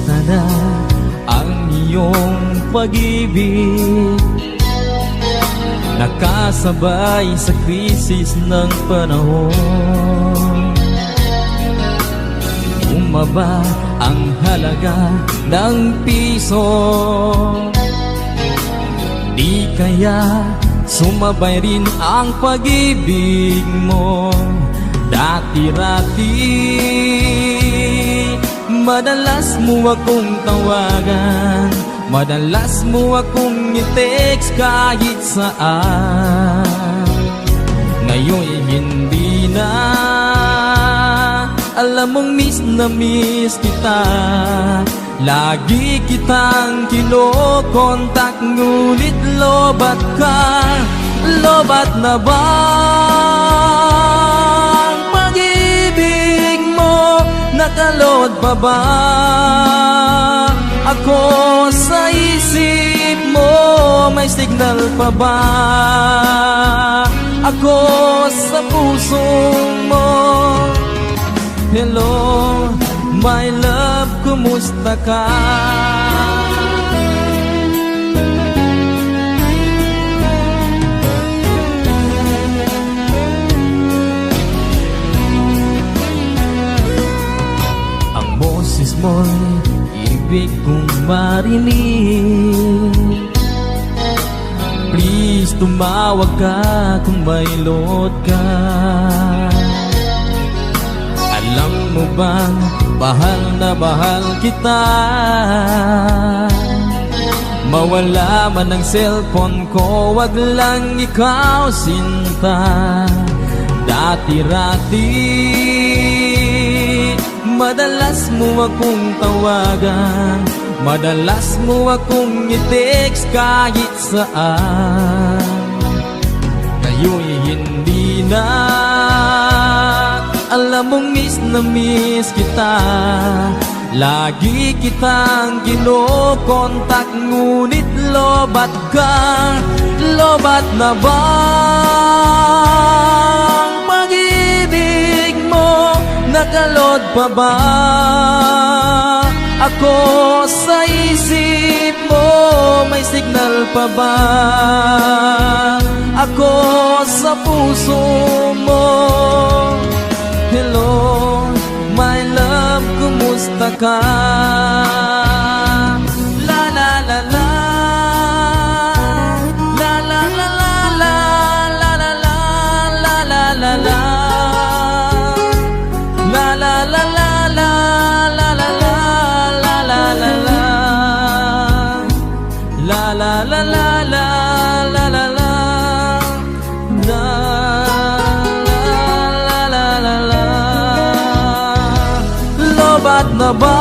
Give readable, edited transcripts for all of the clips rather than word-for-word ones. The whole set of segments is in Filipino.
Kumusta na ang iyong pag-ibig? Nakasabay sa krisis ng panahon. Bumaba ang halaga ng piso. Di kaya sumabay rin ang pag-ibig mo? Dati-rati madalas mo akong tawagan, madalas mo akong i-text kahit saan. Ngayon hindi na, alam mong miss na miss kita. Lagi kitang kinokontak, ngunit lobat ka. Lobat na ba ang pag-ibig mo? Nakalod pa ba ako sa isip mo? May signal pa ba ako sa puso mo? Hello, my love, kumusta ka? Ang boses mo'y ibig kong marinig. Please, tumawag ka kung may load ka. Alam mo bang bahal na bahal kita? Mawala man ang cellphone ko, wag lang ikaw sinta. Dati-rati madalas mo akong tawagan, madalas mo akong i-text kahit saan. Ngayon hindi na, alam mong miss na miss kita. Lagi kitang kinokontak, ngunit lobat ka. Lobat na ba ang pag-ibig mo? Nakalod pa ba ako sa isip mo? May signal pa ba ako sa puso mo? Hello, my love, kumusta ka? La la la la, la la la la, la la la la, la la la, la la la la, la la la la, la la la la, la la la la, la la la. Lobat na ba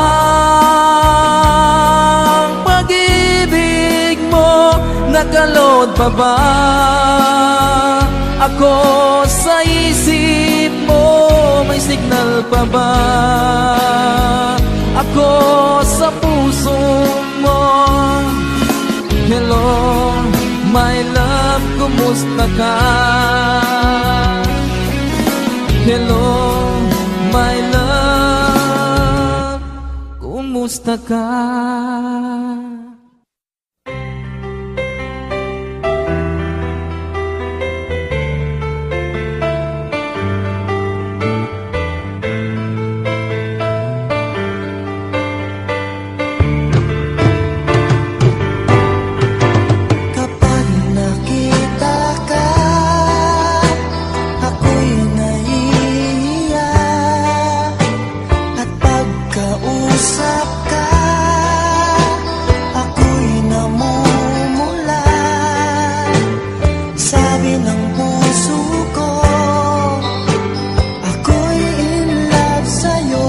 ang pag-ibig mo? Nakalod pa ba ako sa isip mo? May signal pa ba ako sa puso mo? Hello, my love, kumusta ka? Hello, my love, kumusta ka? Kapag nakita ka, ako'y naiiyak. At pagkausap ka, ako'y namumula. Sabi ng puso ko, ako'y in love sa'yo.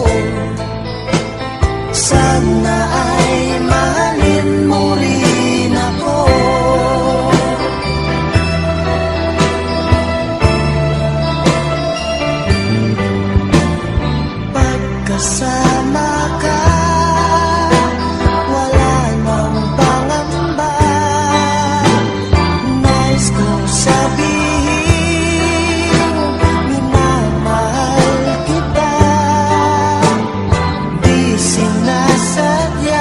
Sana ay mahalin mo rin ako. Pagkasama ka, wala nang pangamba. Nais kong sabihin, minamahal kita. Di sinasadya,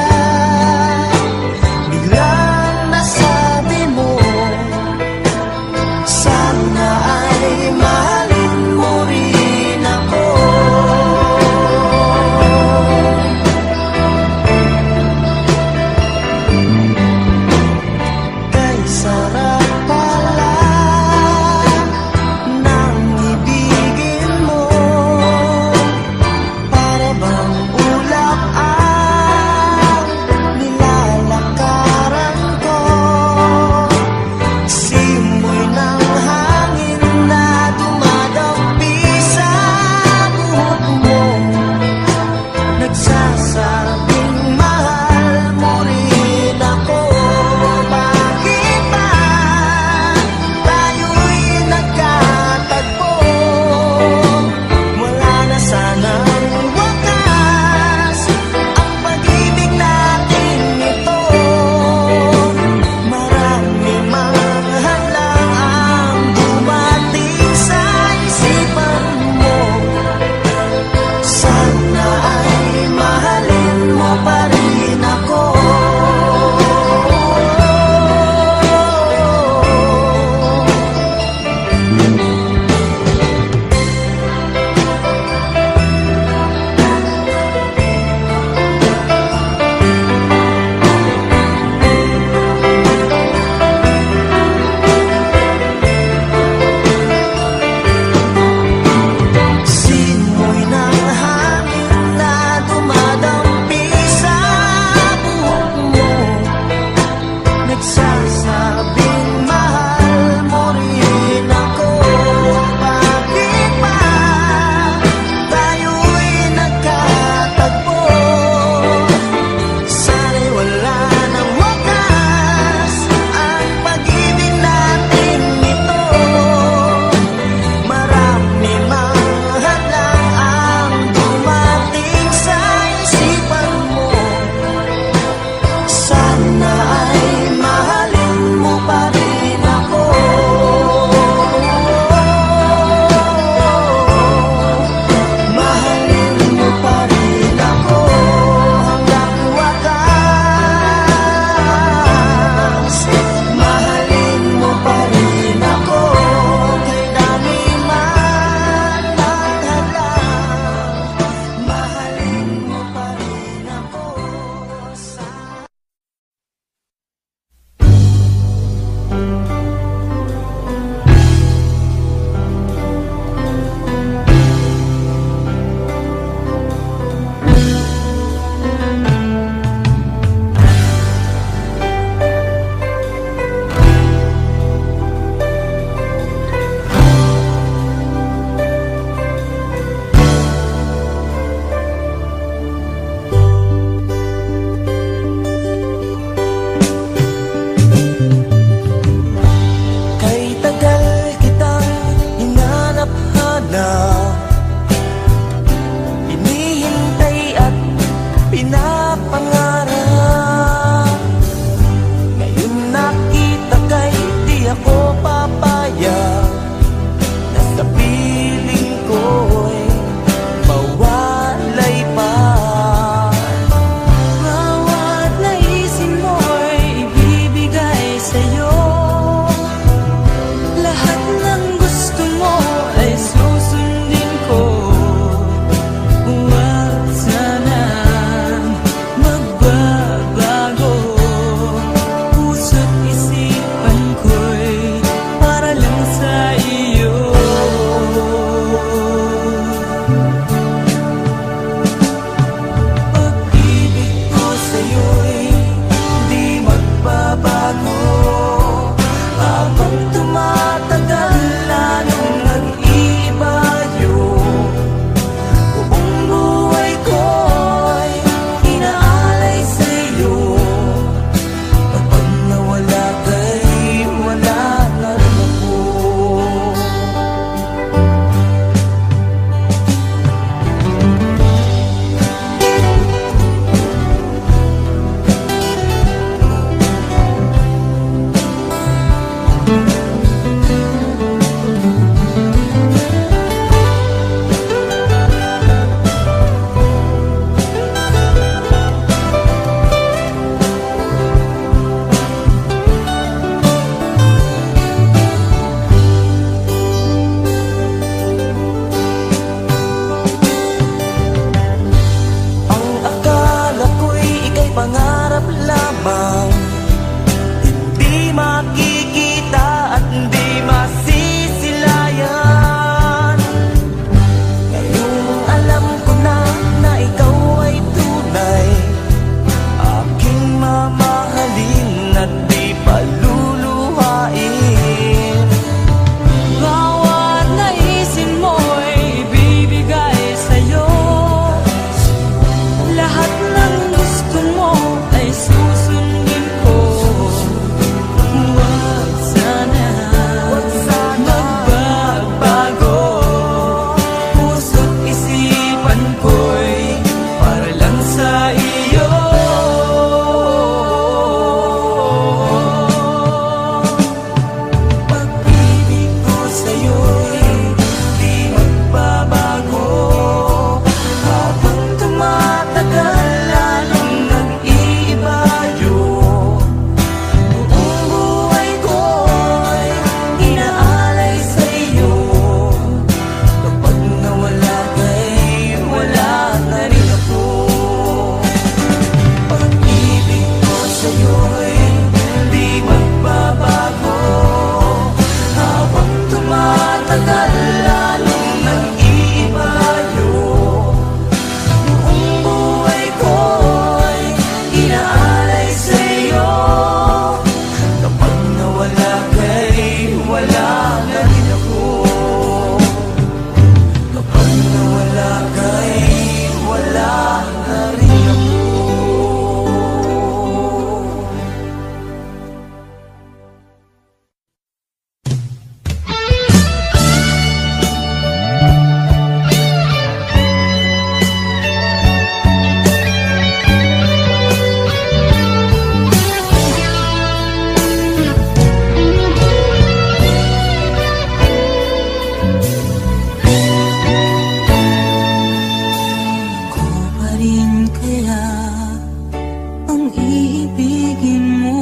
ibigin mo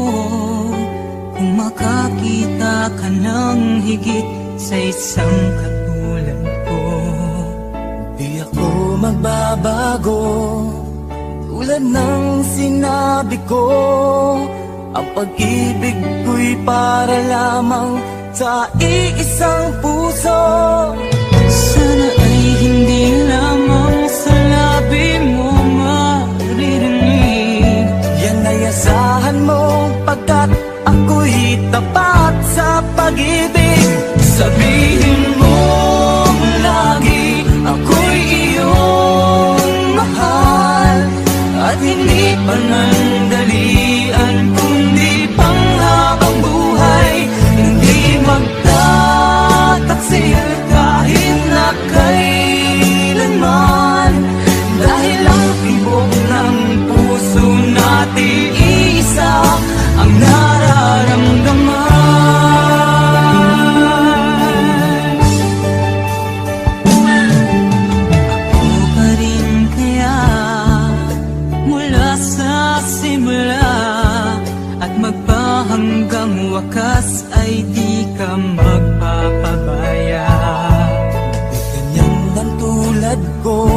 kung makakita ka ng higit sa isang katulad ko. Di ako magbabago, tulad ng sinabi ko. Ang pag-ibig ko'y para lamang sa iisang puso. Sana ay hindi lamang sa labi mo maririnig. Yan ay asahan mo, pagkat ako'y tapat sa pag-ibig. Sabihin mo lagi ako'y iyong mahal, at hindi panandalian kundi panghabang buhay. Hindi magtataksil kahit na kailanman, dahil ang tibok ng puso natin isa ang nararamdaman. Ako pa rin kaya mula sa simula, at magpahanggang wakas ay di ka magpapabaya. Ganyan lang tulad ko,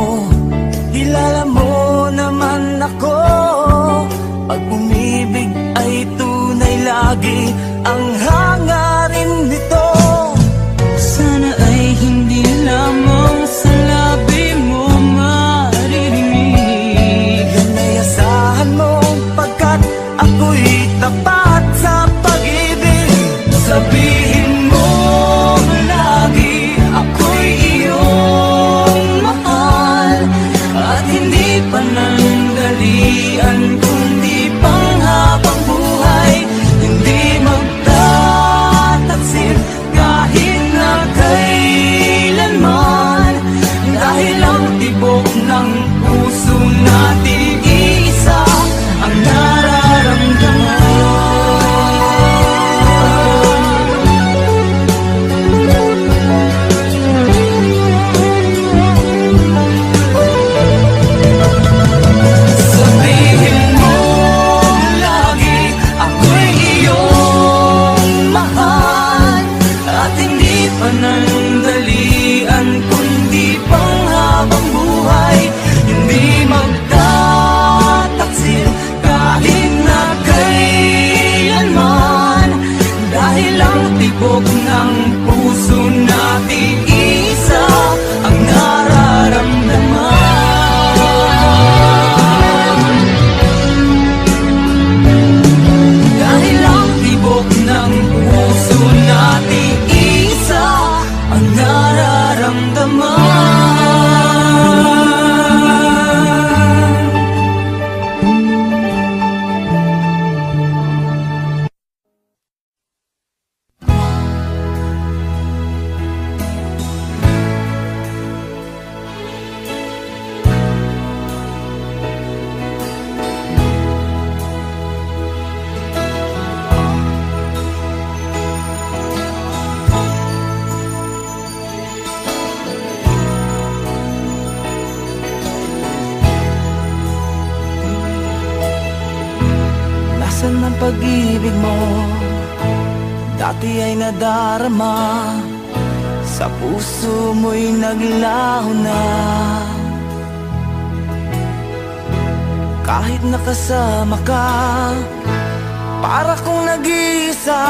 kilala mo naman ako. Pag umibig ay tunay, lagi ang hangarin nito. Sana ay hindi lamang sa labi mo maririnig. Yan ay asahan mo, pagkat ako'y tapat sa pag-ibig. Sabihin mo lagi ako'y iyong mahal, at hindi panandalian kundi panghabang buhay. Hindi magtataksil kahit na kailanman, dahil ang tibok ng puso natin isa ang nararamdaman. Sabihin mo lagi ako'y iyong mahal, at hindi panandalian kundi panghabang buhay. Hindi magtataksil kahit na kailanman, dahil ang tibok ng puso natin isa ang nararamdaman. Dahil ang tibok ng puso natin isa ang nararamdaman. Nasaan ang pag-ibig mo? Dati ay nadarama, sa puso mo'y naglaho na. Kahit nakasama ka, para kong nag-iisa.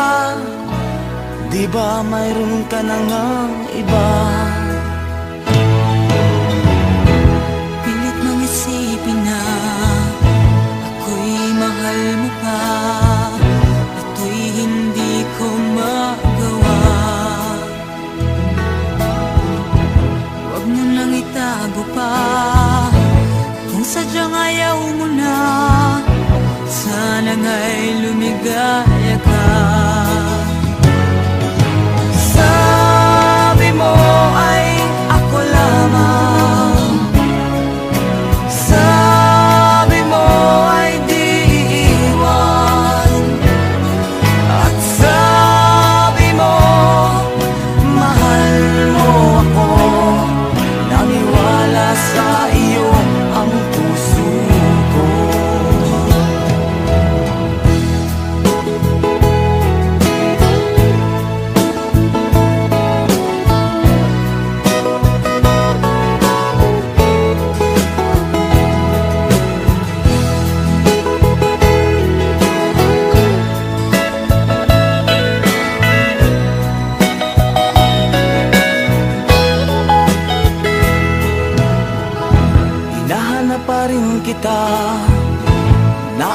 Di ba mayroon ka na ngang iba? Pilit nang isipin na ako'y mahal mo pa, ito'y hindi ko magawa. Huwag mo nang itago pa, kung sadyang ayaw mo na, sana nga'y lumigaya ka. Sabi mo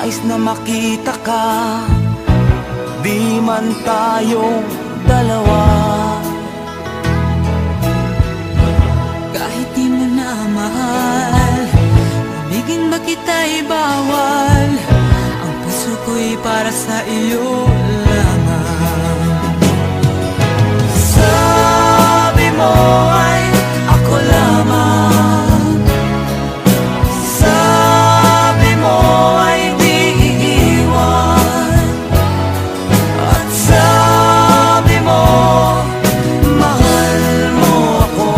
nais na makita ka, di man tayong dalawa. Kahit di mo na mahal, ibigin ba kita'y bawal? Ang puso ko'y para sa iyo lamang. Sabi mo ay ako lamang, sabi mo ay di iiwan, at sabi mo mahal mo ako.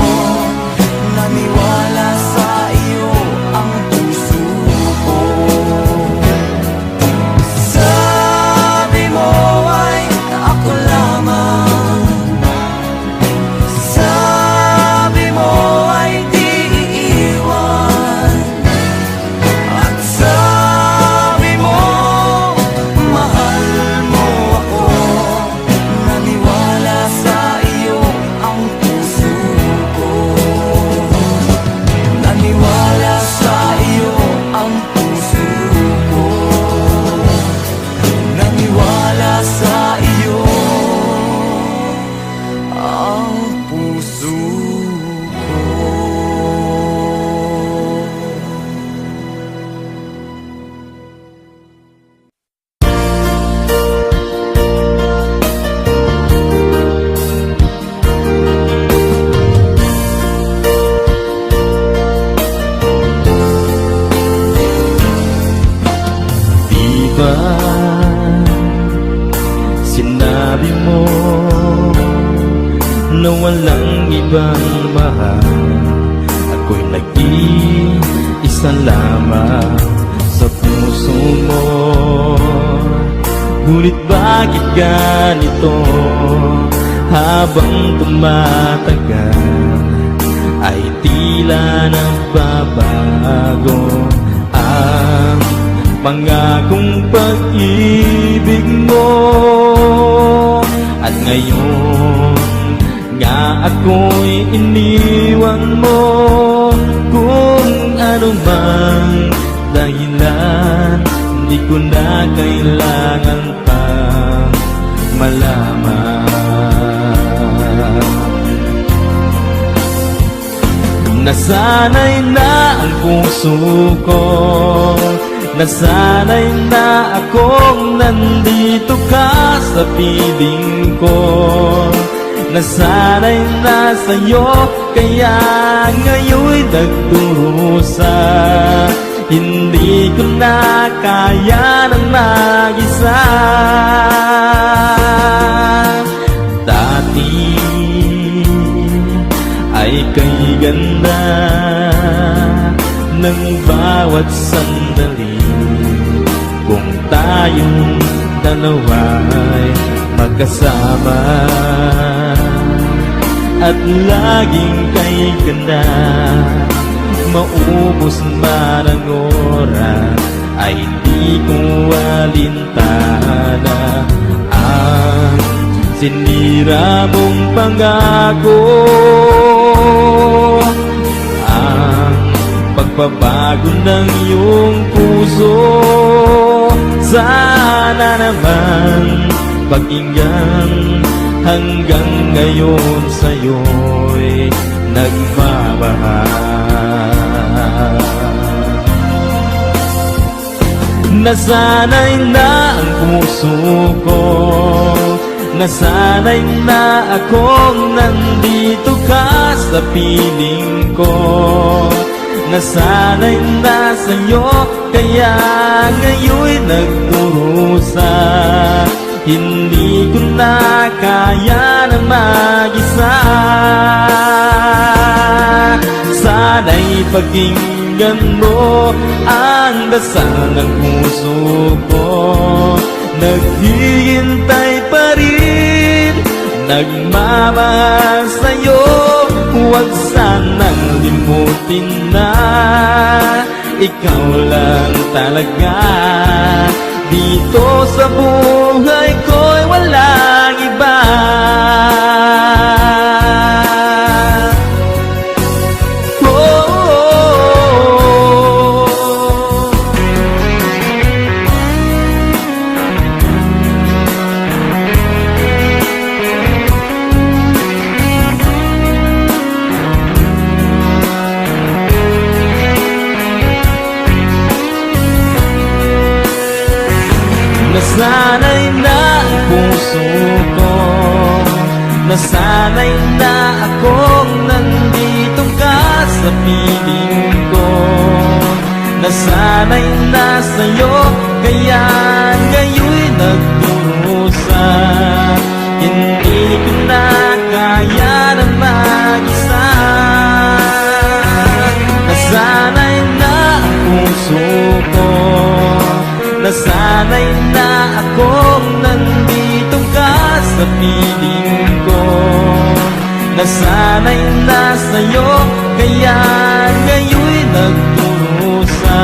Naniwala sa iyo ang puso ko. Sabi mo ay ako lamang, sabi mo ay di iiwan, at sabi mo mahal mo ako. Naniwala sa iyo ang puso ko. Naniwala sa iyo ang puso ko. Naniwala sa iyo ang puso ko. Di ba sinabi mo na walang ibang mahal? Ako'y nag-iisa lamang sa puso mo. Ngunit bakit ganito? Habang tumatagal ay tila nagbabago ang pangakong pag-ibig mo. At ngayon nga ako'y iniwan mo. Kung ano mang dahilan, di ko na kailangan pang malaman. Nasanay na ang puso ko, nasanay na akong nandito ka sa piling ko. Nasanay na sa'yo, kaya ngayon'y nagdurusa. Hindi ko na kaya ng mag-isa. Dati ay kay ganda ng bawat sandali. Kung tayong dalawa'y magkasama at laging kay ganda, maubos man ang oras ay di ko alintana ang sinira mong pangako. Ang pagbabago ng iyong puso, sana naman pakinggan. Hanggang ngayon sa'yo'y nagmamahal. Nasanay na ang puso ko, nasanay na akong nandito ka sa piling ko. Nasanay na sa'yo, kaya ngayon'y nagdurusa. Hindi ko na kaya na mag-isa. Sana'y pakinggan mo ang dasal ng puso ko. Naghihintay pa rin, nagmamahal sa'yo. Huwag sanang limutin na ikaw lang talaga. Dito sa buhay ko'y walang iba. Nasanay na ang puso ko, nasanay na akong nandito ka sa piling ko. Nasanay na sa'yo, kaya ngayon'y nagdurusa. Hindi ko na kaya na mag-isa. Nasanay na ang puso ko, nasanay na akong nandito ka sa piling ko. Nasanay na sa'yo, kaya ngayon'y nagdurusa.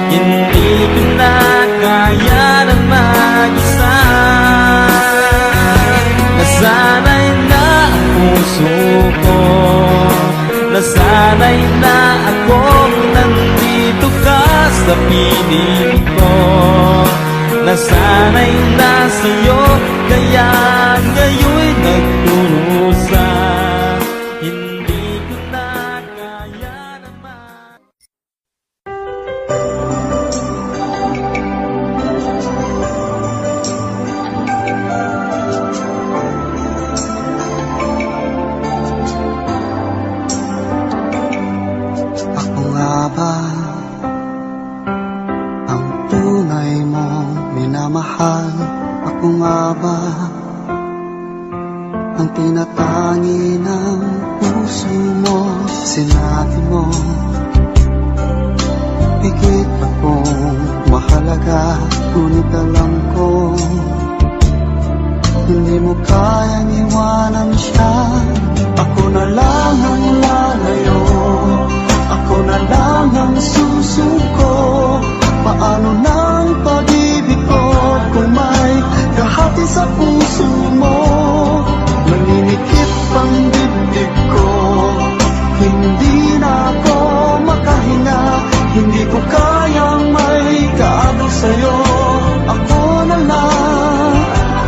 Hindi ko na kaya na mag-isa. Nasanay na ang puso ko, nasanay na akong nandito ka sa piling ko. Nasanay na sa'yo, kaya ngayon'y nagdurusa. Hindi ko na kaya naman. Ako nga ba ang tunay mong minamahal? Ako nga ba ang tinatangi ng puso mo? Sinabi mo higit akong mahalaga, ngunit alam ko hindi mo kayang iwanan siya. Ako na lang ang lalayo, ako na lang ang susuko. Paano nang pag-ibig ko kung may kahati sa puso mo? Naninikip ang dibdib ko, hindi na ako makahinga. Hindi ko kayang may kaagaw sa'yo. Ako na lang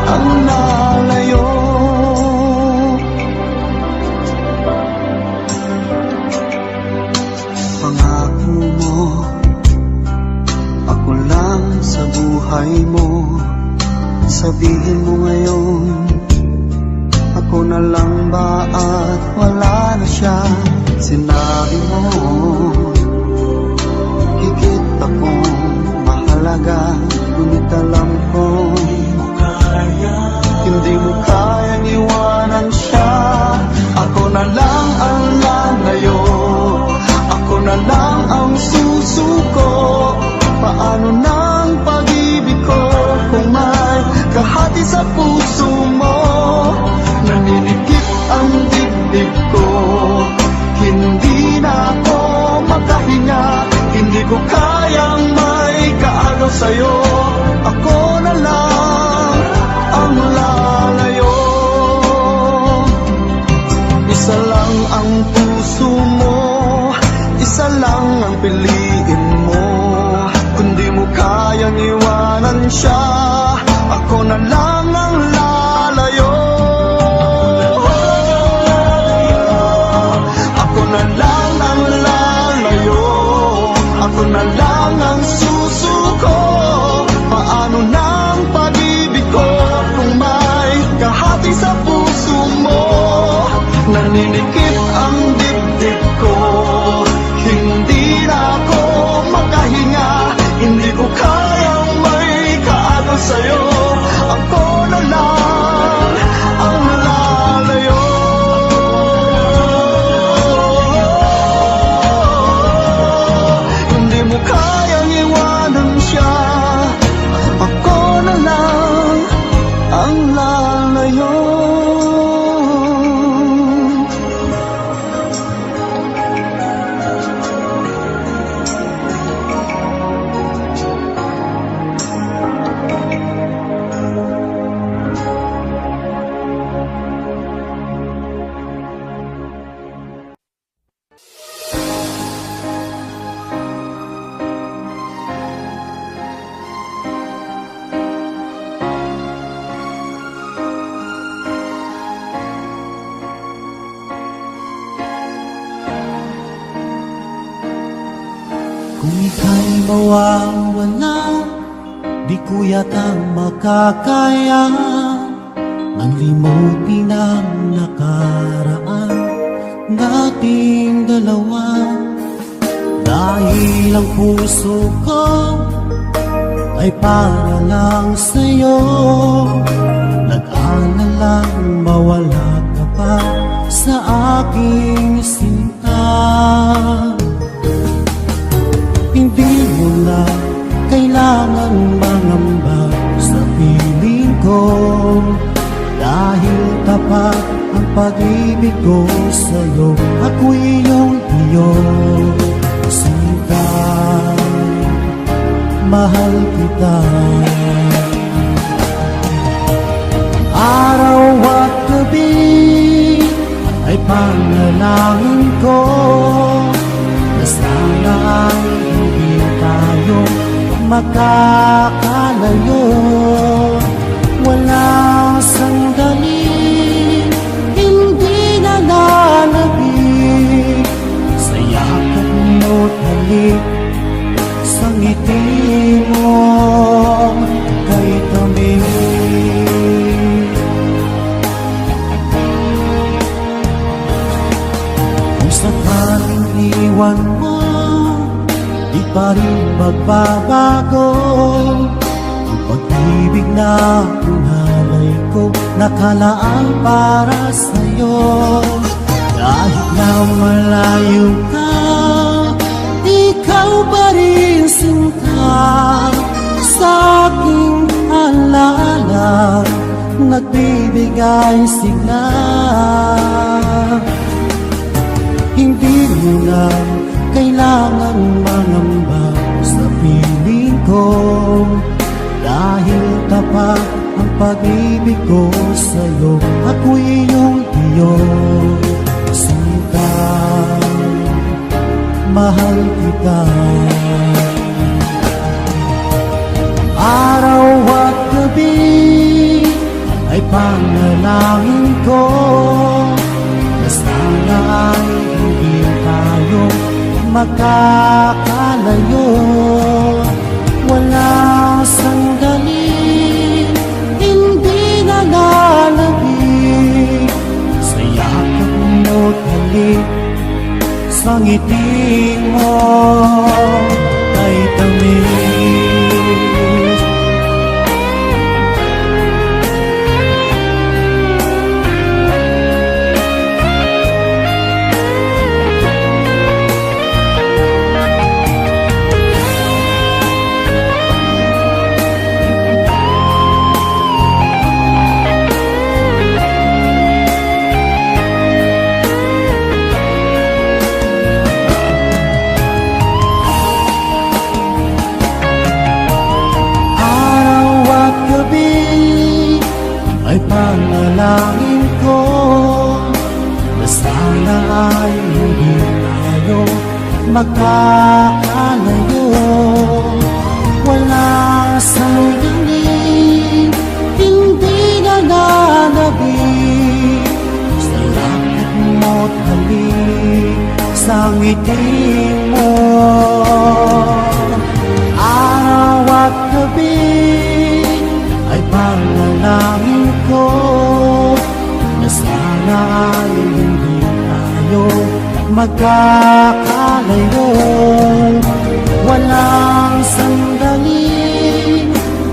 ang lalayo. Pangako mo, ako lang sa buhay mo. Sabihin mo ngayon, ako na lang ba at wala na siya? Sinabi mo higit akong mahalaga, ngunit alam ko hindi mo kayang iwanan siya. Ako na lang ang lalayo, ako na lang ang susuko. Paano nang pag-ibig ko kung may kahati sa puso mo? Naninikip ang dibdib ko, hindi na ako makahinga. Hindi ko kayang may kaagaw sa'yo. Ako na lang ang lalayo. Isa lang ang puso mo, isa lang ang piliin mo. Kung di mo kayang iwanan siya, ako na lang ang lalayo. Ako na lang ang lalayo, ako na lang ang susuko. Paano nang pag-ibig ko kung may kahati sa puso mo? Naninikip ang dibdib ko, hindi na ako makahinga. Hindi ko kayang may kaagaw sa'yo. Ako na lang ang lalayo. Hindi mo kayang iwanan siya. Ako na lang ang lalayo. Kung ika'y mawawala, di ko yata makakaya ang limutin ang nakaraan nating dalawa. Dahil ang puso ko ay para lang sa'yo, nag-aalalang mawala ka pa sa aking sinta. Hindi mo na kailangan mangamba sa piling ko, dahil tapat ang pag-ibig ko sa'yo. Ako'y iyong sinta, mahal kita. Araw at gabi ay panalangin ko na sana ay hindi tayo makakalayo. Walang sandali hindi nananabik sa yakap mo't halik, sa ngiti mo kay tamis. Kung sakaling iwan mo, di pa rin magbabago ang pag-ibig na hinalay ko, nakalaan para sa'yo. Kahit na malayo ka, ikaw pa rin sinta, sa aking alaala nagbibigay sigla. Hindi mo na kailangan mangamba sa piling ko, dahil tapat ang pag-ibig ko sa'yo. Ako'y iyong sinta, mahal kita. Araw at gabi ay panalangin ko na sana ay hindi tayo makakalayo. Wala sandali hindi nananabik sa yakap mo't halik, sa ngiti mo ay tamis. Panalangin ko na sana ay hindi tayo magkakalayo. Wala sandali hindi nananabik sa lakad mo't halik, sa ngiti mo. Araw at gabi ay panalangin ko na sana ay hindi tayo magkakalayo. Walang sandali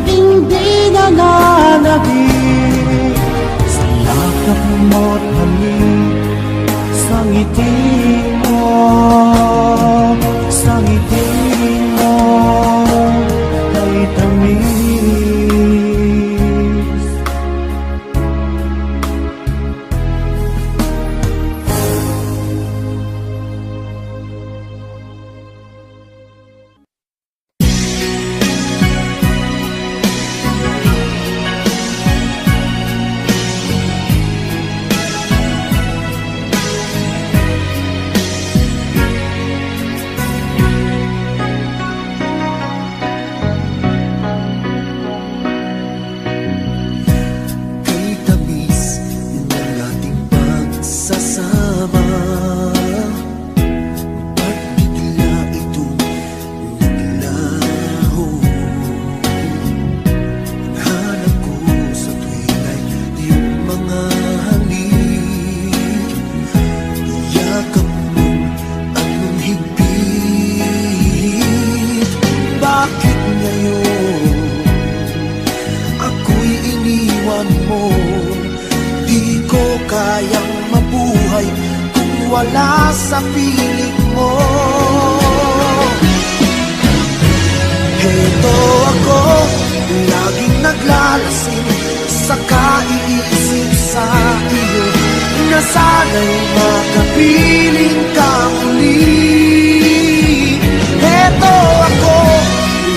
hindi nananabik sa yakap mo't halik, sa ngiti mo, sa ngiti mo kay tamis. sa piling mo. Heto ako, laging naglalasing sa kaiisip sa iyo, na sana'y makapiling ka muli. Heto ako,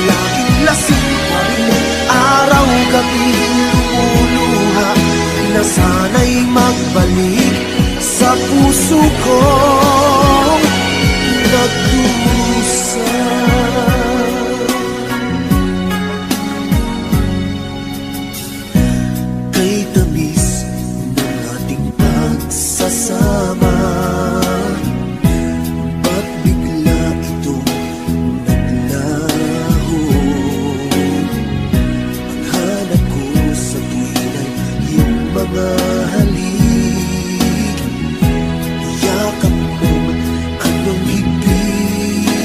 laging lasing pa rin, araw-gabi lumuluha, na sana'y magbalik sa puso kong nagdusa. Kay tamis ng ating pagsasama, ba't bigla ito naglaho? Ang hanap ko sa tuwin ay iyong mga halik, yakap mo anong higpit.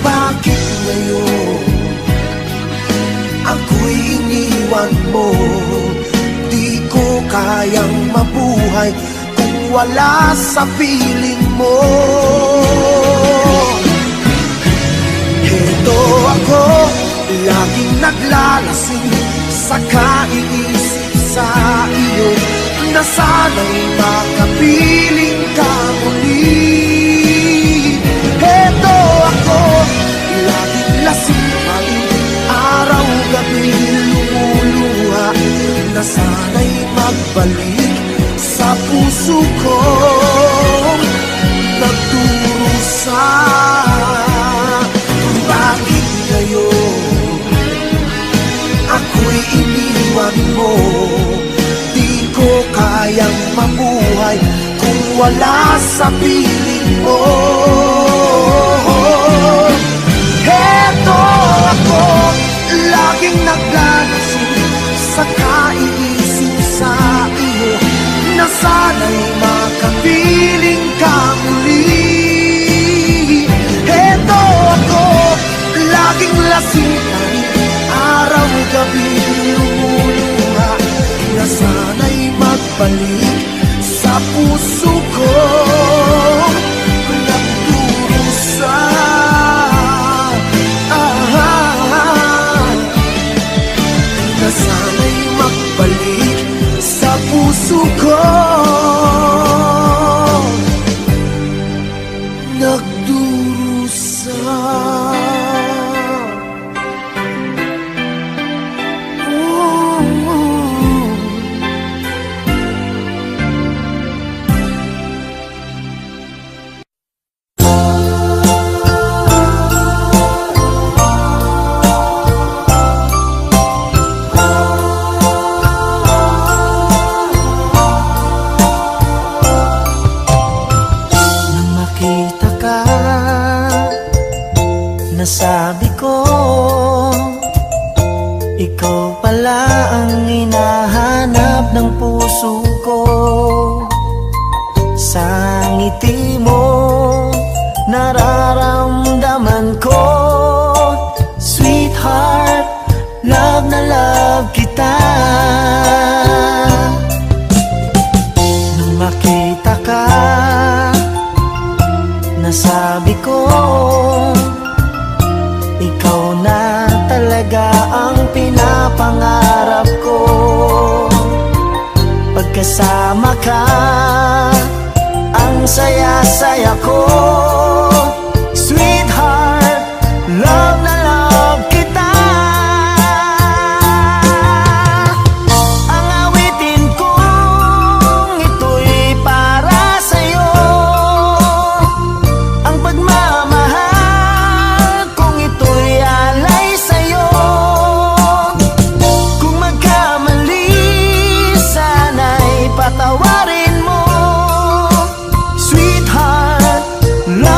Bakit ngayon ako'y iniwan mo? Di ko kayang mabuhay kung wala sa piling mo. Heto ako, laging naglalasing sa kaiisip sa iyo, na sana'y makapiling ka muli. Heto ako, laging lasing pa rin, araw-gabi lumuluha, na sana'y magbalik sa puso ko nagdurusa. Bakit ngayon ako'y iniwan mo? Di ko kayang mabuhay kung wala sa piling mo. Heto ako, laging naglalasing sa kaiisip sa iyo, na sana'y makapiling ka muli. Heto ako, laging lasing pa rin, araw-gabi lumuluha, na sana'y magbalik sa puso ko nagdurusa. Na sana'y magbalik sa puso ko nagdurusa. Nasabi ko, ikaw pala ang hinahanap ng puso ko. Sa ngiti mo, nararamdaman ko, sweetheart, love na love kita. Nung makita ka, nasabi ko, ikaw na talaga ang pinapangarap ko. Pagkasama ka, ang saya-saya ko. Sweetheart, love na love kita. Ang awitin kong ito'y para sa'yo, ang pagmamahal kong ito'y alay sa'yo. Kung magkamali, sana'y patawarin mo. Sweetheart, love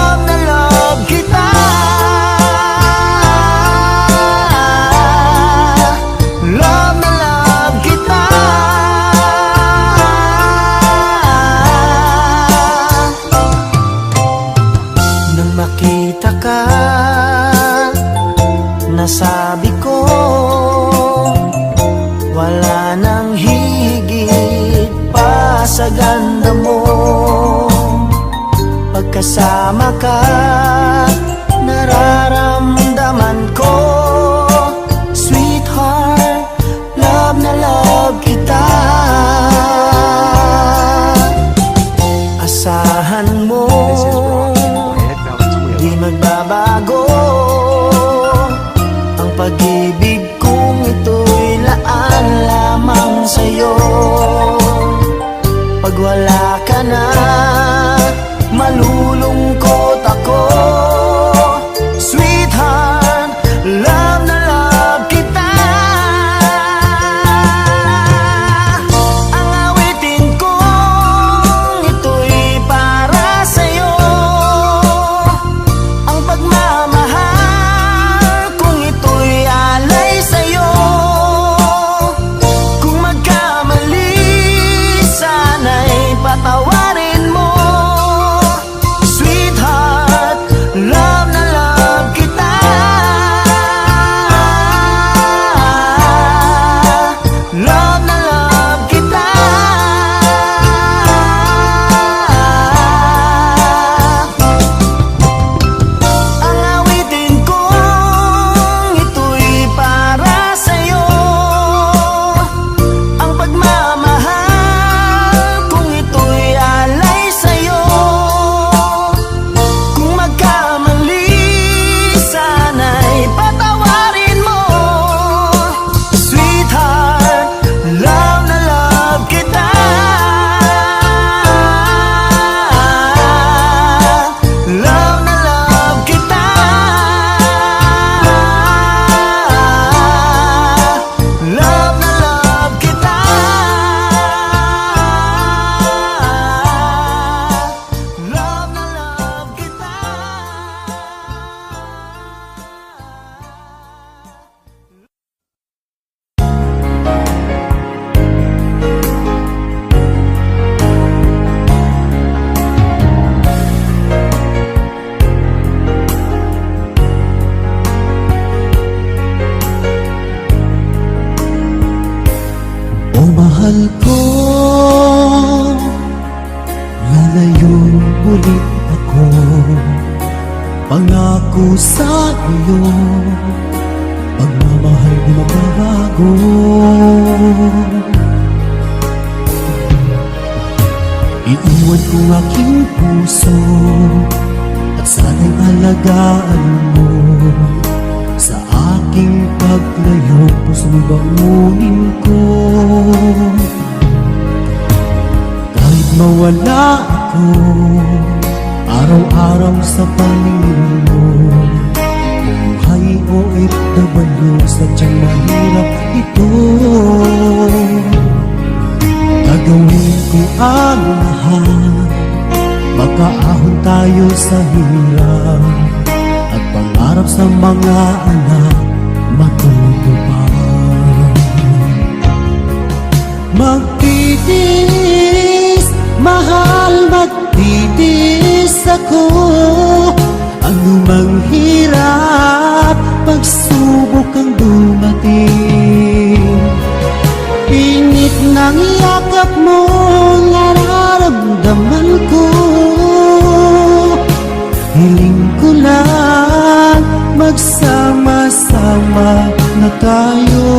kasama ka. Nararamdaman ko, sweetheart, love na love kita. Asahan mo, di magbabago ang pag-ibig kong ito'y laan lamang sa'yo. Pag wala ka na, malulungkot ako. Sweetheart, love na love kita. Ang awitin kong ito'y para sa'yo. Ang pagmamahal kung ito'y alay sa'yo. Kung magkamali, sana'y patawarin mo. Sweetheart, love na love kita. Love na love kita. Ang awitin kong ito'y para sa'yo. Ang pagmamahal kung ito'y alay sa'yo. Kung magkamali, sana'y patawarin mo. Sweetheart, love na love kita. Love na love kita. Love na love kita. Love na love kita. O mahal ko, lalayo ulit ako. Pangako sa iyo, pagmamahal di magbabago. Iiwan ko aking puso at sana'y alagaan mo. Sa aking paglayo, puso'y bangunin ko. Kahit mawala ako, araw-araw sa paningin mo. Buhay o OFW, sadyang mahirap ito. Gagawin ko ang lahat, makaahon tayo sa hirap. At pangarap sa mga anak matutupad. Magtitiis, mahal, magtitiis ako. Anumang hirap, pagsubok ang dumating. Init ng yakap mo, nararamdaman ko. Hiling ko lang, magsama-sama na tayo.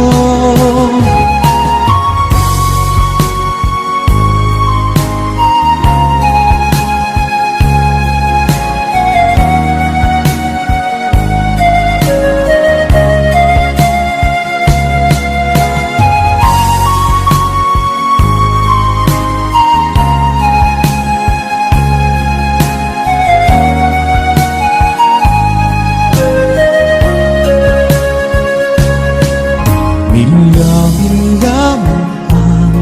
Milya-milya mo ang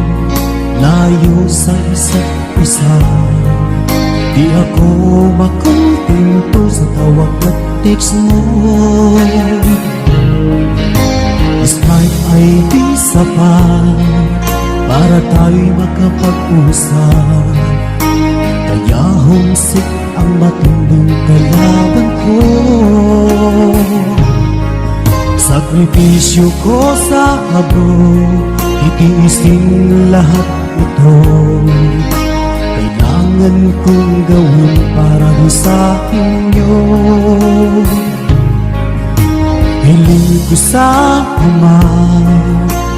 layo sa isa't isa. Di ako makontento sa tawag at text mo. Smile ay di sapat para tayo'y makapag-usap. Kaya homesick ang matinding kalaban ko. Sakripisyo ko sa abro, itiisin lahat ito. Kailangan kailangan kong gawin para rin sa inyo? Hiling ko sa Ama,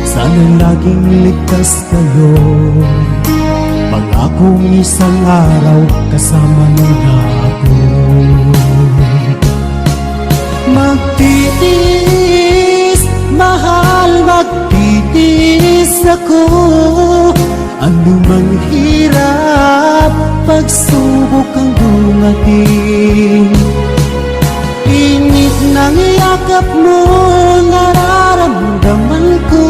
sana laging ligtas kayo. Pangakong isang araw kasama niyo na ako. Magtitiis, mahal, magtitiis ako. Ano mang hirap, pagsubok ang dumating. Init ng yakap mo, nararamdaman ko.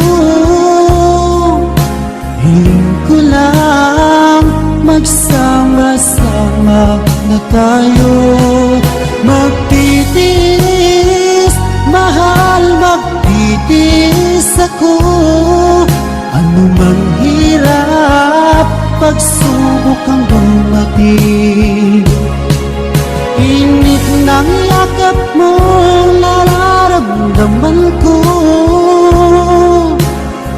Hiling ko lang, magsama-sama na tayo. Magtitiis, mahal, magtitiis ako. Ano mang hirap, pagsubok ang dumating. Init ng yakap mo, nararamdaman ko.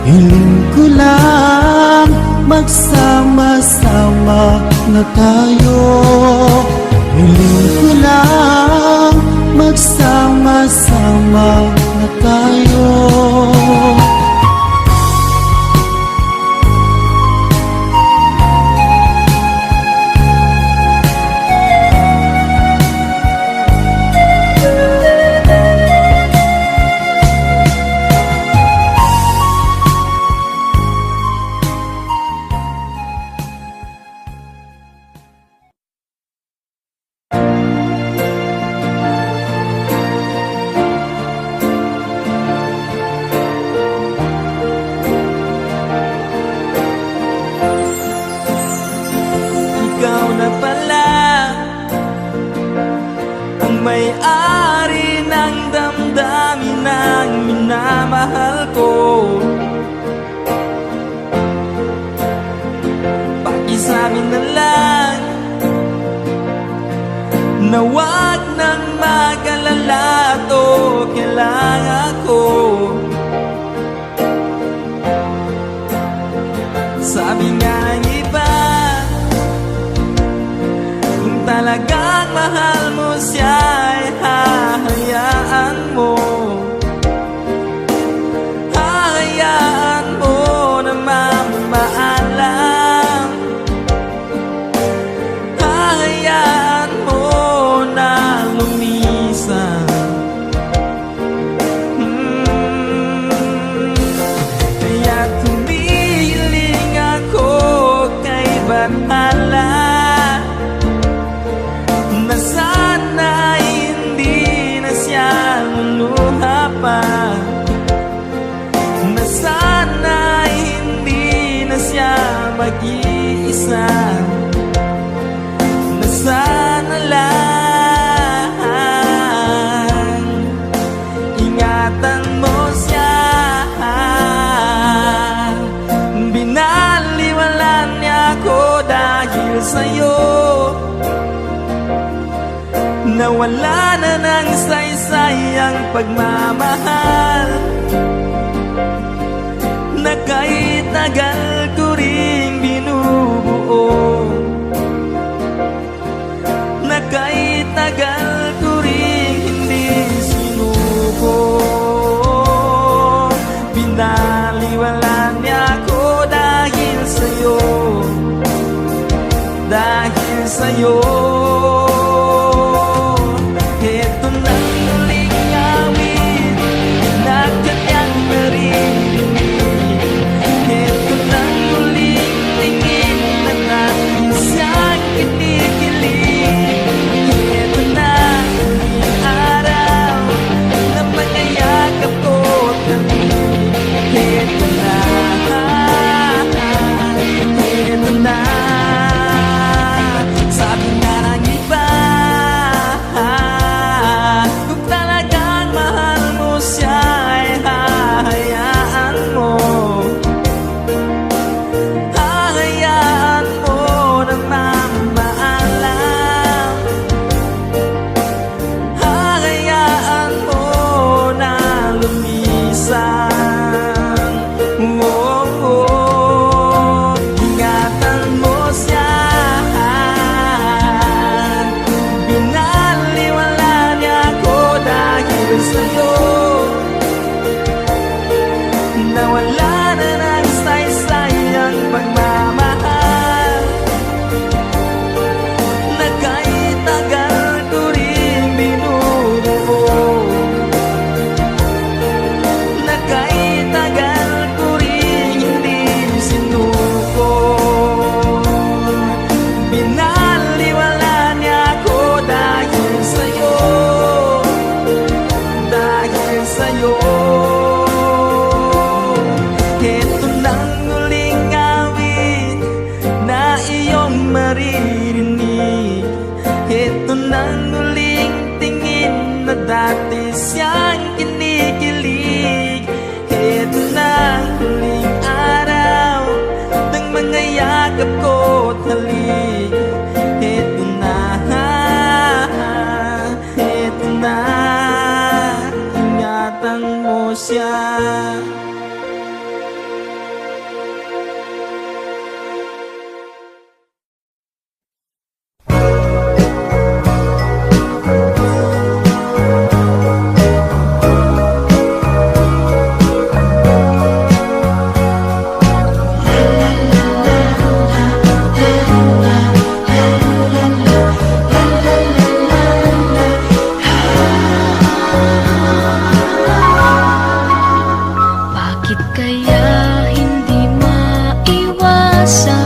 Hiling ko lang, magsama-sama na tayo. Hiling ko lang, magsama-sama na tayo. Ikaw na pala ang may-ari ng damdamin ng minamahal ko. Pakisabi na lang na wag nang mag-alala to, kailangan ko. Sabi nga ng iba, kung talagang mahal mo siya ay hahayaan mo. Hahayaan mo na mamaalam. Hahayaan mo na lumisan. Kaya't humihiling ako kay Bathala na sana hindi na siya luluha pa, na sana hindi na siya mag-iisa, na sana lang ingatan mo siya. Binaliwalan niya ako dahil sa'yo. Nawala na ng saysay ang pagmamahal na kahit tagal ko ring binubuo, na kahit tagal ko ring hindi sinuko. Binaliwalan niya ako dahil sa'yo, dahil sa'yo. Ito na uling awit na kanyang naririnig. Ito na uling tingin na natin siyang kinikilig. Ito na uling araw na magayakap ko't lamig. Ito na, ito na. Sabi nga Bakit kaya hindi maiwasan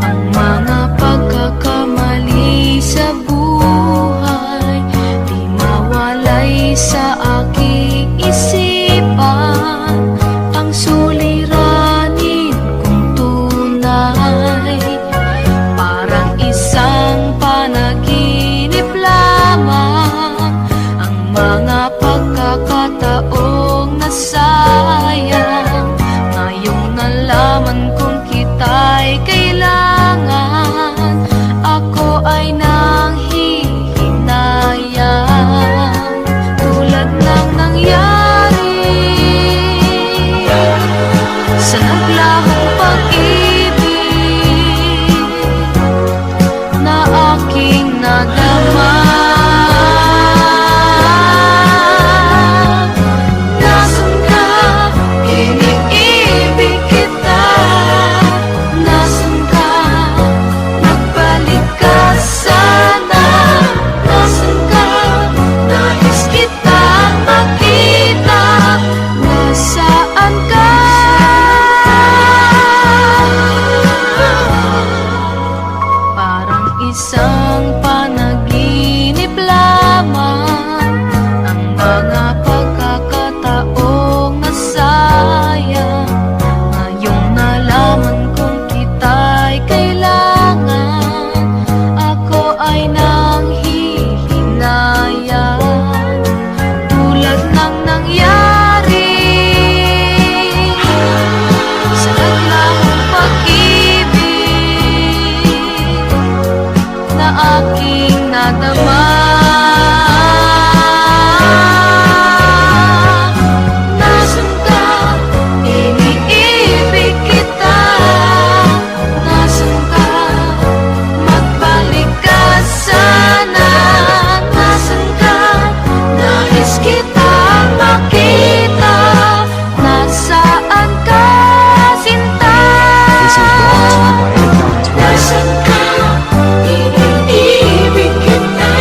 ang mga pagkakamali sa buhay? Di mawalay sa aking isipan ang suliranin kong tunay. Parang isang panaginip lamang ang mga pagkakataong nasayang. Ngayong nalaman kong kita'y kailangan, ako ay nanghihinayang. Tulad ng nangyari sa naglahong pag-ibig na aking nadama. Nasaan ka? Iniibig kita. Nasaan ka? Magbalik ka sana. Nasaan ka? Nais kitang makita. Nasaan ka? Parang isang panaginip lamang ang mga pagkakataong nasayang. Ngayong nalaman kong kita'y kailangan, ako ay nanghihinayang. Tulad ng nangyari sa naglahong pag-ibig na aking nadama. Nasaan ka? Iniibig kita. Nasaan ka? Magbalik ka sana. Nasaan ka? Nais kitang makita. Nasaan ka, sinta? Nasaan ka? Iniibig kita.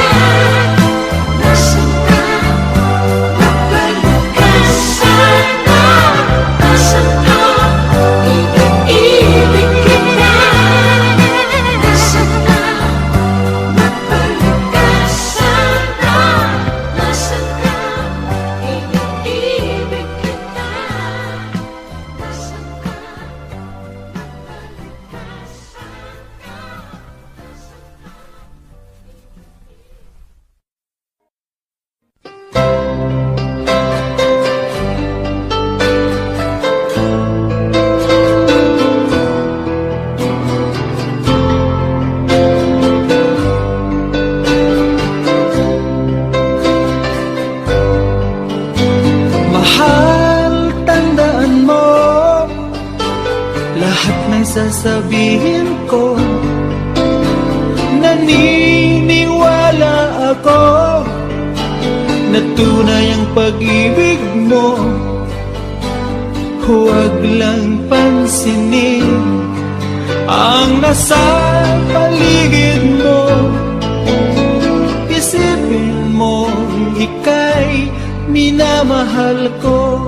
Nasaan ka? Magbalik ka sana. Nasaan ka? Iniibig kita. Nasaan ka? Magbalik ka sana. Nasaan ka? Iniibig kita. Nasaan ka? Mahal, tandaan mo lahat ng sasabihin ko. Naniniwala ako na tunay ang pag-ibig mo. Huwag lang pansinin ang nasa paligid mo. Isipin mo ika'y minamahal ko.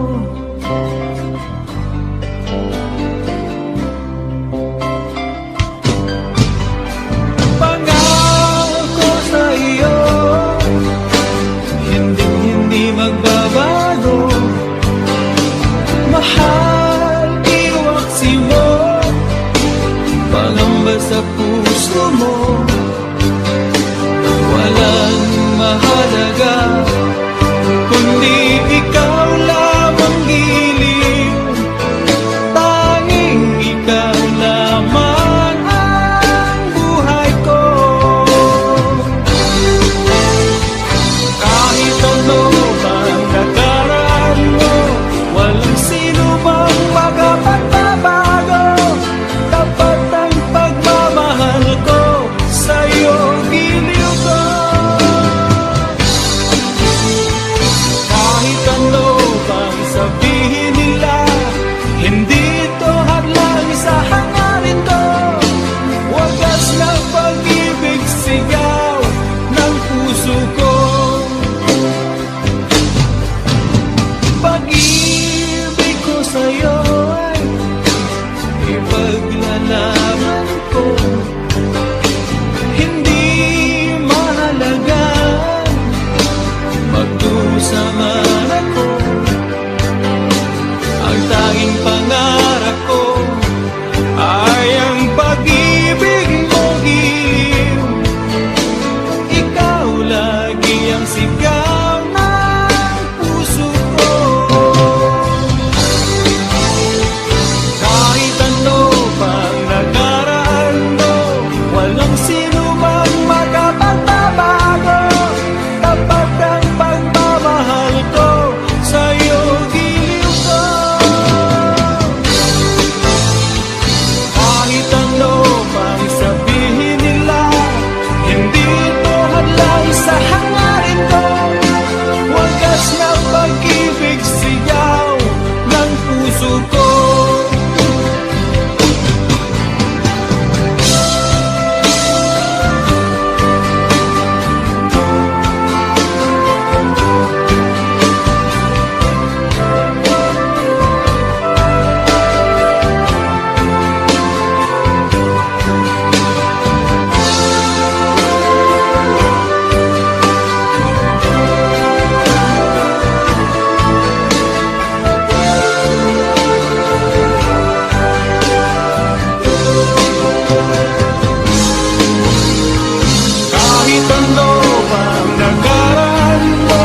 Pangako sa iyo, hindi magbabago. Mahal, iwaksi mo, pangamba sa puso mo. Walang mahalaga kundi ikaw lamang pangarap ko ay ang pag-ibig mo, Giliw. Ikaw lagi ang sigaw ng puso ko. Kahit ano pang nakaraan mo, walang sino mang makapagbabago. Tapat ang pagmamahal ko sa'yo, Giliw ko. Kahit ano pang sabihin nila, hindi ito hadlang sa hangarin ko. Wagas na pag-ibig sigaw ng puso ko. Kahit ano pang nakaraan mo,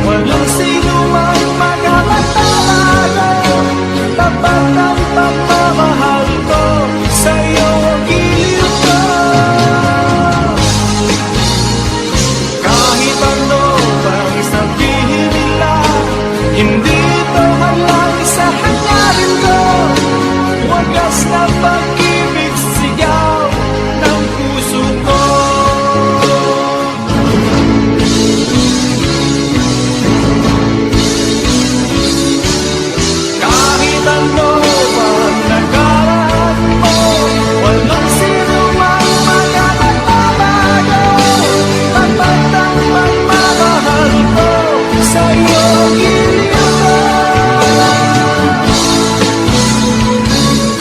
walang sino mang makapagbabago. Tapat ang pagmamahal ko sa'yo, Giliw ko. Kahit ano pang sabihin nila, hindi ito hadlang sa hangarin ko. Wagas na pag-ibig sigaw ng puso ko. Kahit ano pang nakaraan mo, walang sino mang makapagbabago. Tapat ang pagmamahal ko sa'yo, Giliw ko.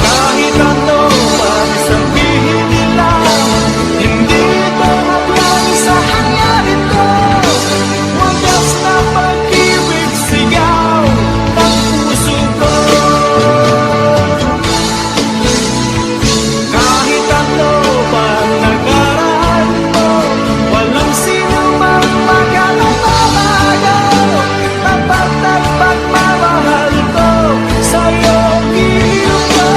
Kahit ano pang sabihin nila, hindi ito hadlang sa hangarin ko. Wagas na pag-ibig sigaw ng puso ko. Kahit ano pang nakaraan mo, walang sino mang makapagbabago. Tapat ang pagmamahal ko sa'yo, Giliw ko.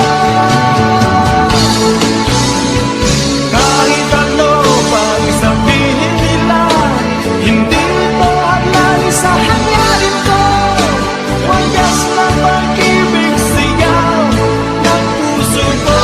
Kahit ano pang sabihin nila, hindi ito hadlang sa hangarin ko. Wagas na pag-ibig sigaw ng puso ko.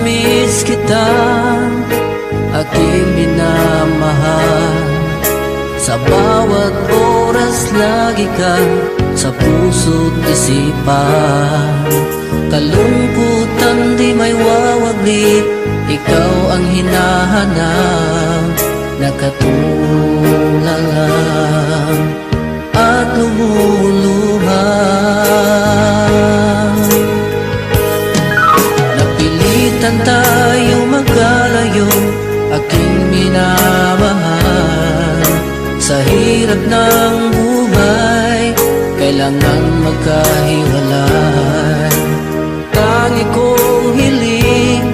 Miss kita, aking minamahal. Sa bawat oras lagi ka sa puso't isipan. Kalungkutan di may wawaglit, ikaw ang hinahanap. Nakatulala at lumuluha. Napilitan tayo magkalayo, aking minamahal. Sa hirap ng buhay, kailangan magkahiwalay. Tangi kong hiling,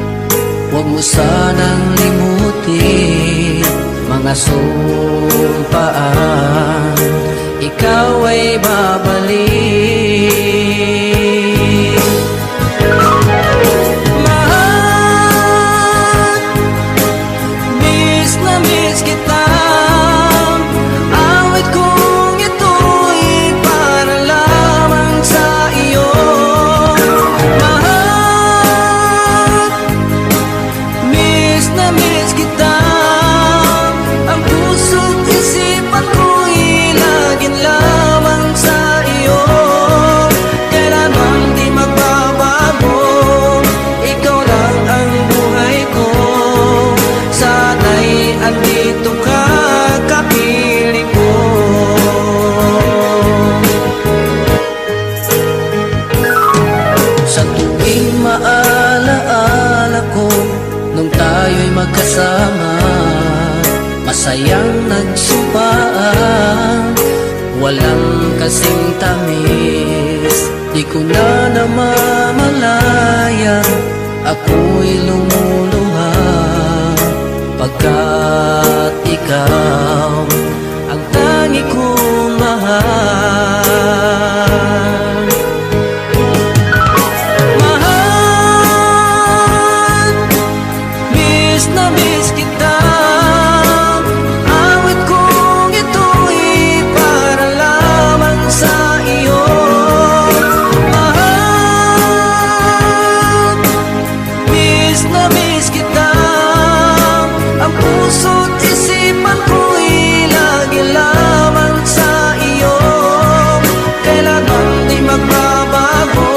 huwag mo sanang limutin mga sumpaan, ikaw ay babalik. Mahal, miss na miss kita. Awit kong ito'y para lamang sa iyo. Mahal, miss na miss kita. Ang puso't isipan ko'y laging lamang sa iyo. walang kasing tamis. Di ko na namamalaya, ako'y lumuluha, pagkat ikaw ang tangi kong mahal. Mahal, miss na miss kita. Awit kong ito'y para lamang sa iyo. Mahal, miss na miss kita. Ang puso't isipan ko'y lagi lamang sa iyo. Kailanman di magbabago,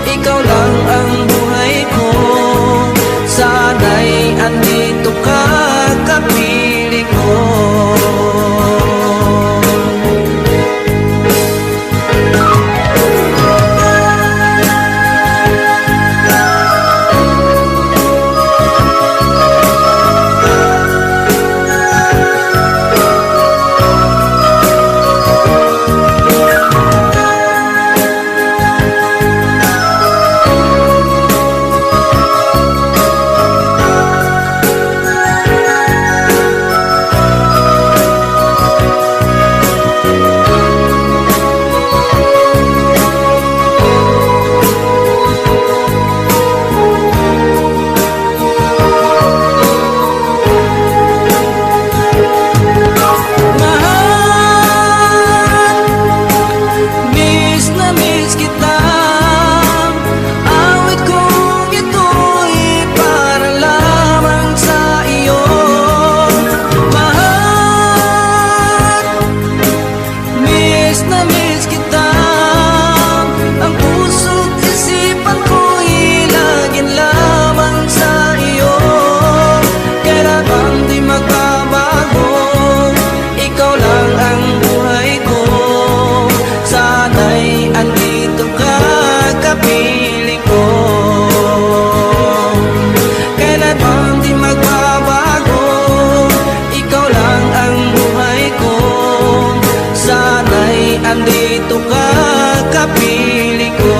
ikaw lang ang buhay ko. Sana'y andito ka, kapiling ko. Andito ka, kapiling ko.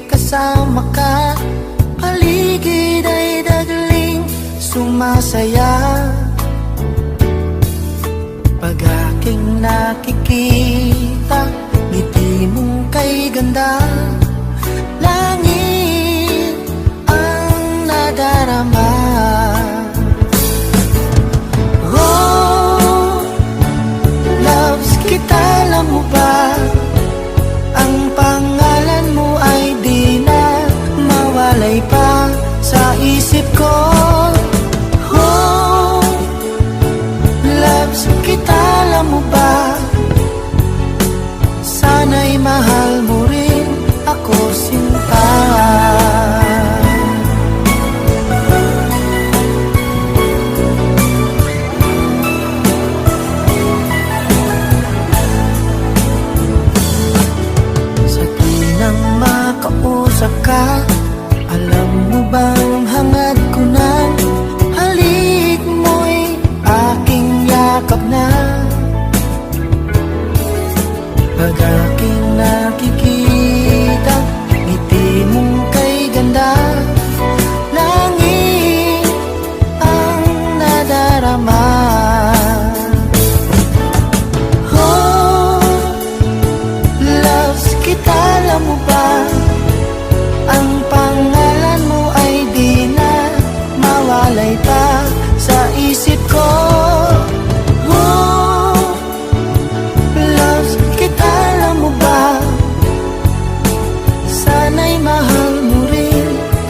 Kasama ka, paligid ay dagling sumasaya. Pag aking nakikita, ngiti mong kay ganda, langit ang nadarama. Oh, loves kita, alam mo ba? Ang pangalan mo ay di na mawalay pa sa isip ko. Oh, loves kita, alam mo ba? Sana'y mahal mo rin ako, sinta. Makausap ka, alam mo bang hangad ko na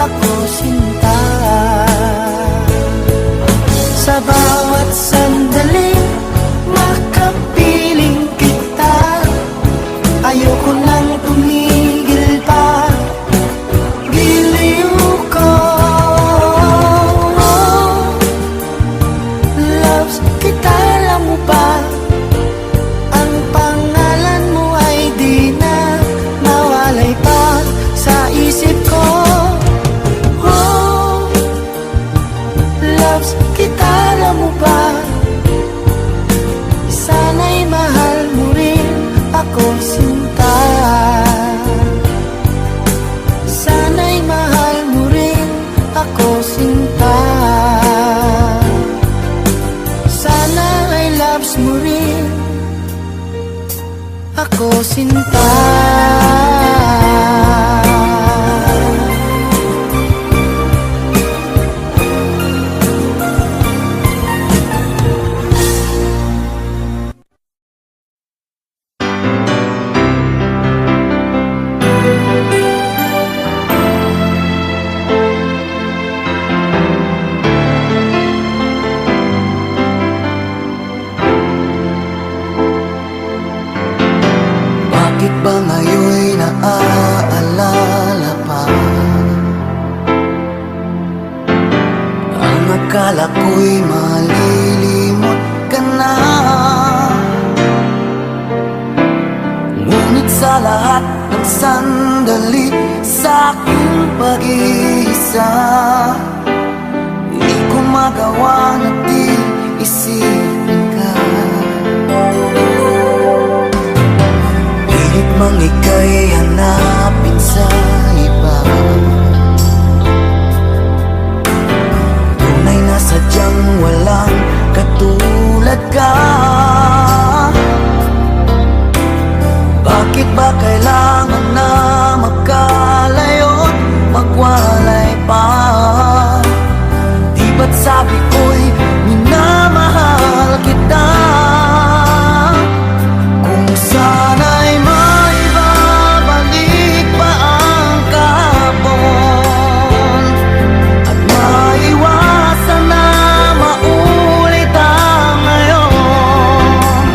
ako sinta. Sa bawat sandali makapiling kita, ayoko nang tumigil pa, giliw ko. Loves kita, alam mo ba? Ang pangalan mo ay di na mawalay pa sa isip ko. Oh, loves kita, alam mo ba? Sana'y mahal mo rin ako sinta. Sana'y mahal mo rin ako sinta. Sana ay loves mo rin ako sinta. Bakit ba ngayon'y naaalala pa ang akala ko'y malilimot ka na? Ngunit sa lahat ng sandali sa aking pag-iisa, di ko magawa na di isipin ka. Pilit mang ika'y hanapin sa iba, tunay na sadyang walang katulad ka. Bakit ba kailangan na magkalayo't magwalay pa? Di ba't sabi ko'y minamahal kita? Kung sana'y maibabalik pa ang kahapon at maiwasan na maulit ang ngayon,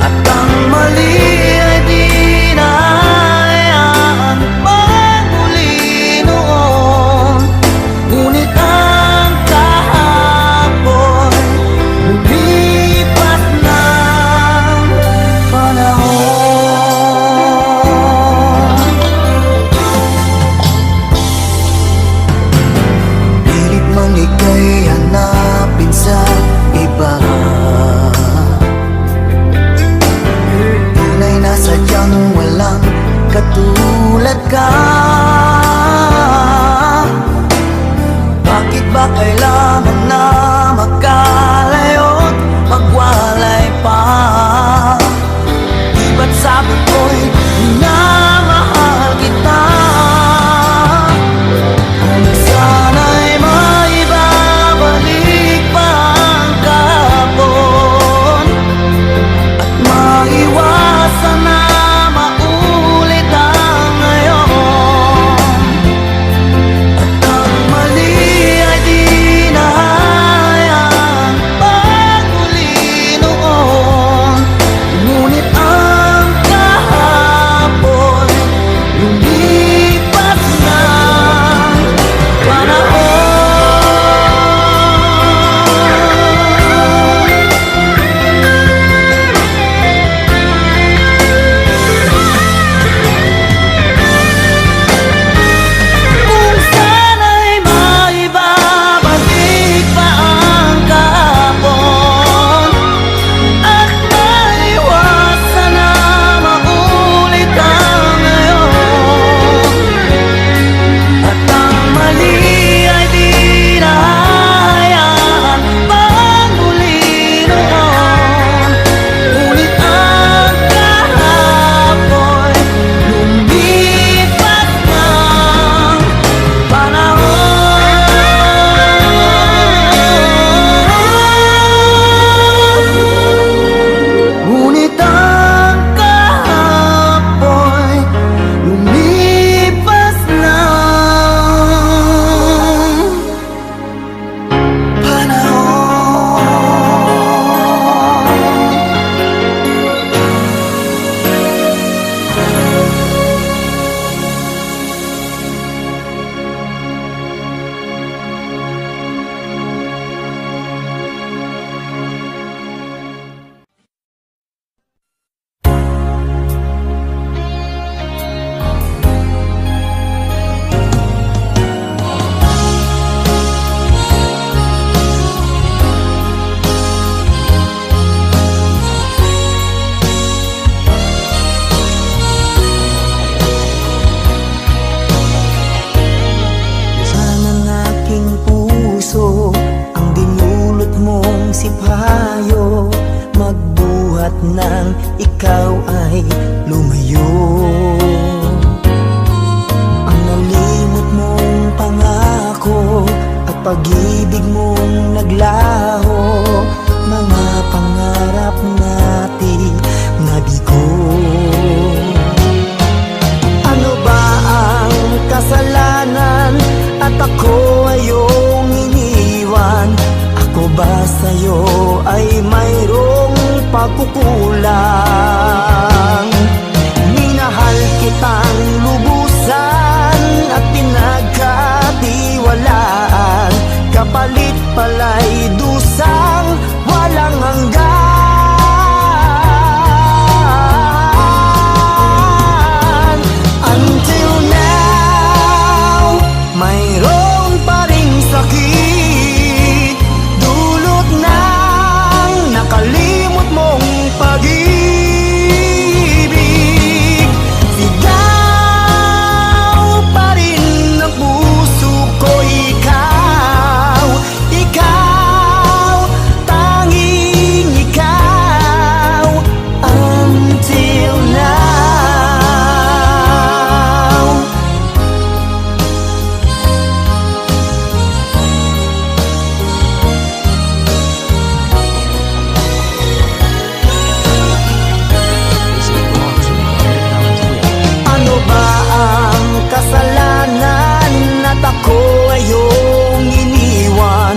at ang mali ay di na hayaan pang muli noon, Pagkat nang ikaw ay lumayo, ang nalimot mong pangako at pag-ibig mong naglaho, mga pangarap natin nabigo. Ano ba ang kasalanan at ako ay iyong iniwan? Ako ba sa'yo ay mayroong pagkukulang? Minahal kitang lubusan at pinagkatiwalaan, kapalit pala'y dusang walang hanggan. Until now, mayroon pa ring sakit, dulot ng nakalimot mong pag-ibig. Sigaw pa rin ang puso ko, ikaw, ikaw, tanging ikaw. Until now. Ano ba ang kasalanan at ako ay iyong iniwan?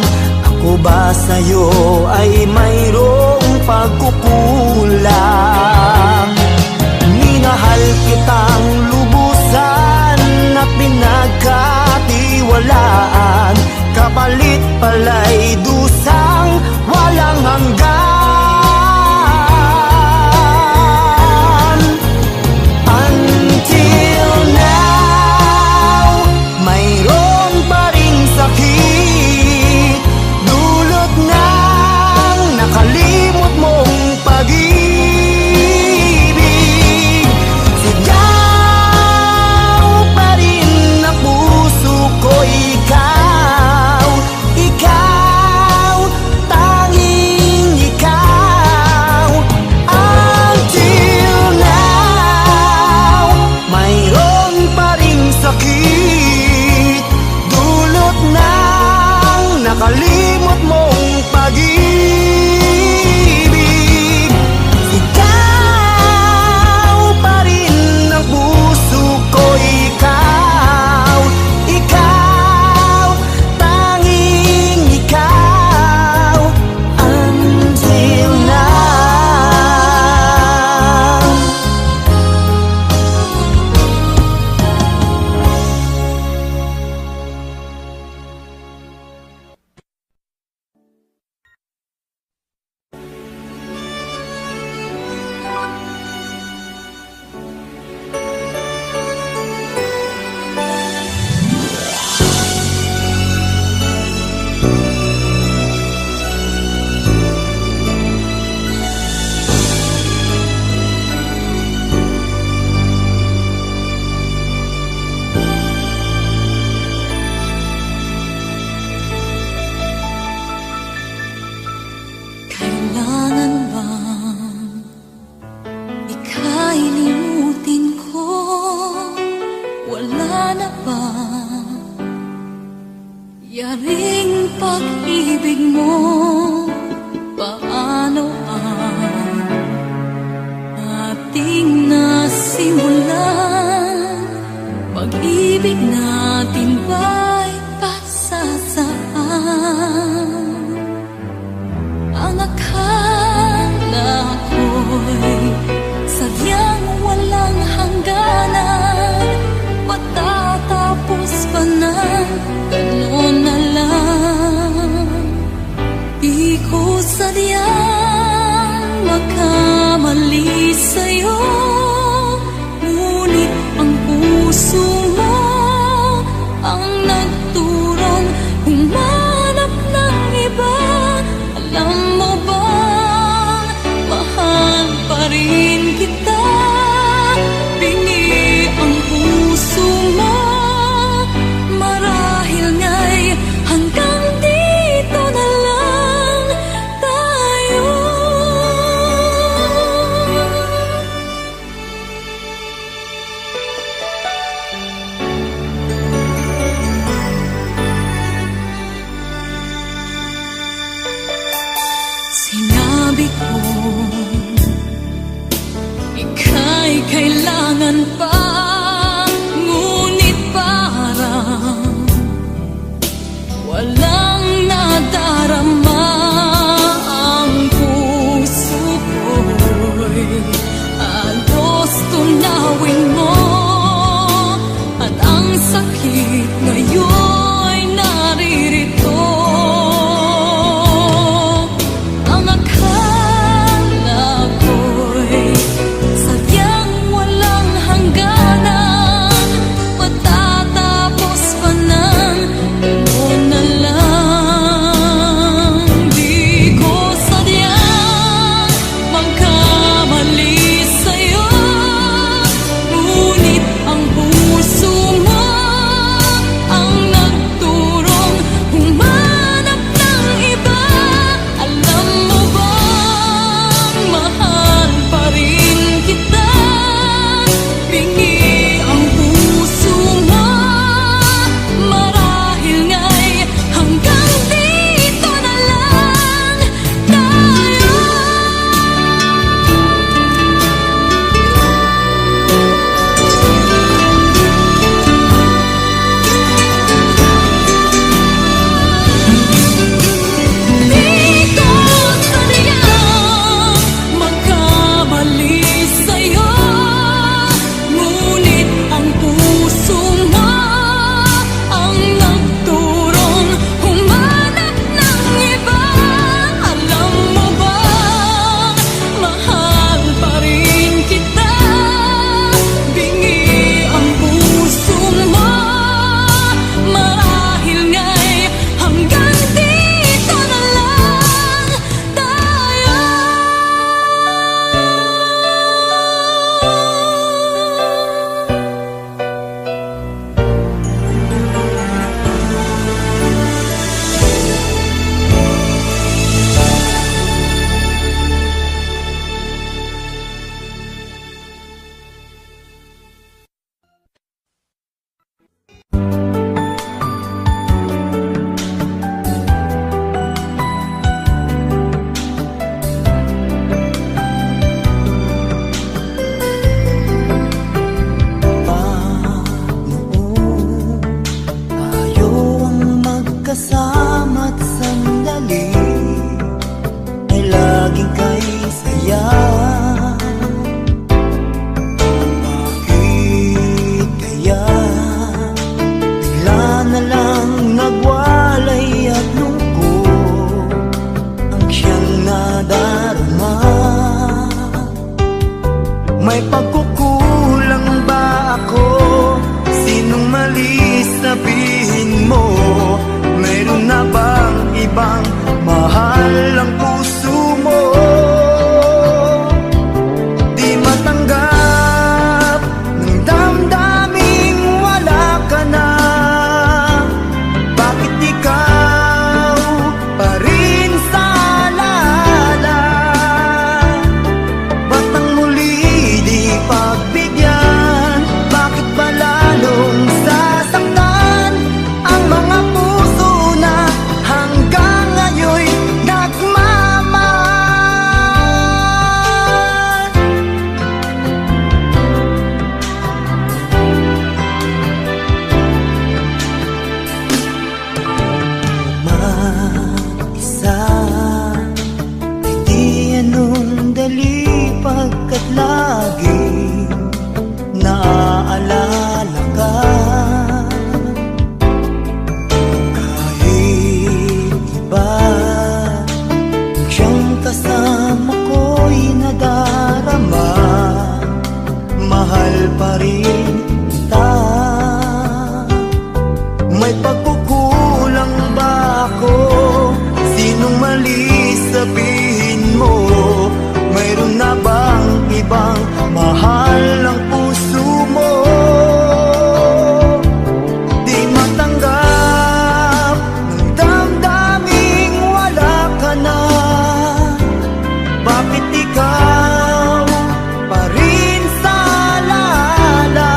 Ako ba sa'yo ay mayroong pagkukulang? Minahal kitang lubusan at pinagkatiwalaan, kapalit pala'y dusang walang hanggan. Until now, mayroon pa ring sakit, dulot ng nakalimot mong pag-ibig. Sigaw pa rin ang puso ko, ikaw, ikaw, tanging ikaw. Until now, mayroon pa ring sakit, dulot ng nakalimot mong pag-ibig. Ikaw pa rin ang puso ko, ikaw, ikaw, tanging ikaw. Until now. Kailangan bang ika'y limutin ko? Wala na ba yaring pag-ibig mo? Paano ang ating nasimulan? Pag-ibig natin ba'y pasasaan? Ang akala ko'y sadyang walang hangganan, matatapos pa ng gano'n na lang. Di ko sadyang makamali sa'yo, ngunit ang puso mo ang nagturong humanap ng iba. Alam mo bang mahal pa rin kita? Bingi ang puso mo, marahil nga'y hanggang dito na lang tayo. mo? Meron na bang ibang mahal ang puso mo? Di matanggap ng damdaming wala ka na. Bakit ikaw pa rin sa alala? Ba't ang muli di pagbigyan? Bakit ba lalong sasaktan ang mga puso na hanggang ngayon'y nagmamahal? Mag-isa ay di anong dali pagkat laging naaalala ka. Kahit iba kung siyang kasama ko'y nadarama, mahal pa rin kita. May pagkukulang ba ako? Sinong mali sabihin mo? Mayroon na bang ibang mahal ang puso mo? Di matanggap ng damdaming wala ka na. Bakit ikaw pa rin sa alala?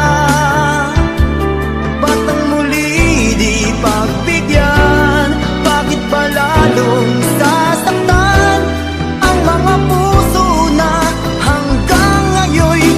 Ba't ang muli di pagbigyan? Bakit ba lalong sasaktan ang mga puso na hanggang ngayon'y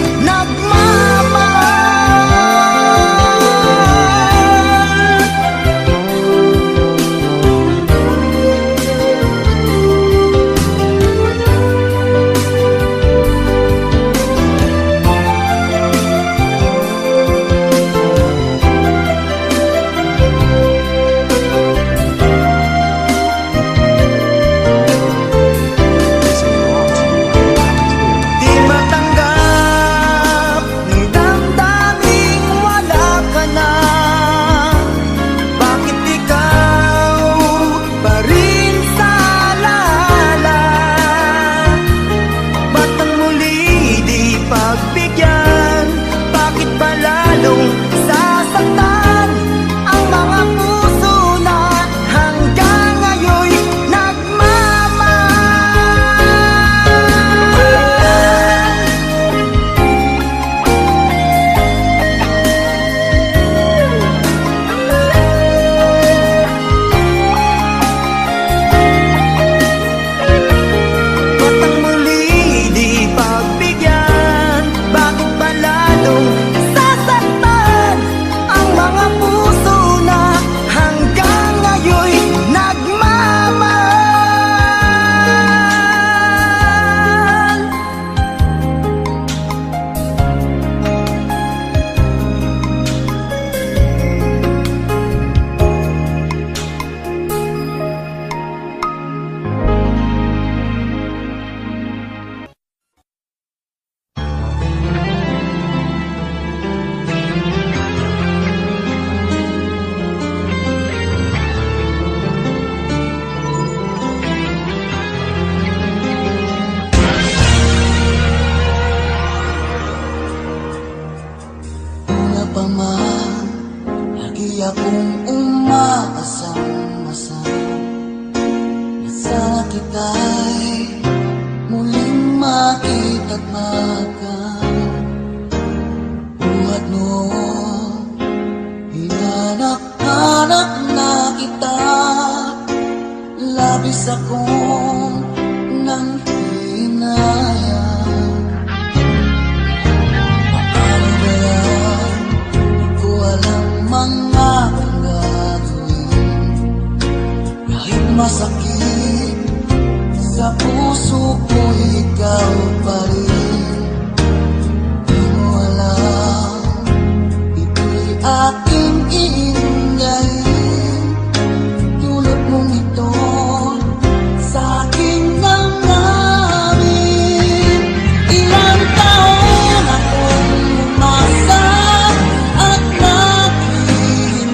di matanggap ng damdaming wala ka na. Bakit ikaw pa rin sa alala? Ba't ang muli di pagbigyan? Bakit ba lalong sasaktan ang mga puso na hanggang ngayon'y nagmamahal? Ba't ang muli di pagbigyan? Bakit ba lalong sasaktan ang mga puso na hanggang ngayon'y nagmamahal? Una pa man, lagi akong umaasang-asang na sana kita'y muling makita't makan. Buhat noon, hinanak-hanak na kita, labis akong nang hinayang. Paano ba yan? Di ko alam mga gagawin. Kahit masakit sa puso ko, ikaw pa rin. Di mo alam, ito'y aking iingayin. Tulad mong ito sa aking nangamin. Ilang taon akong umasa at naghihintay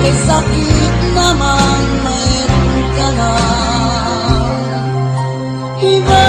may sakit naman, mayroon ka na iba.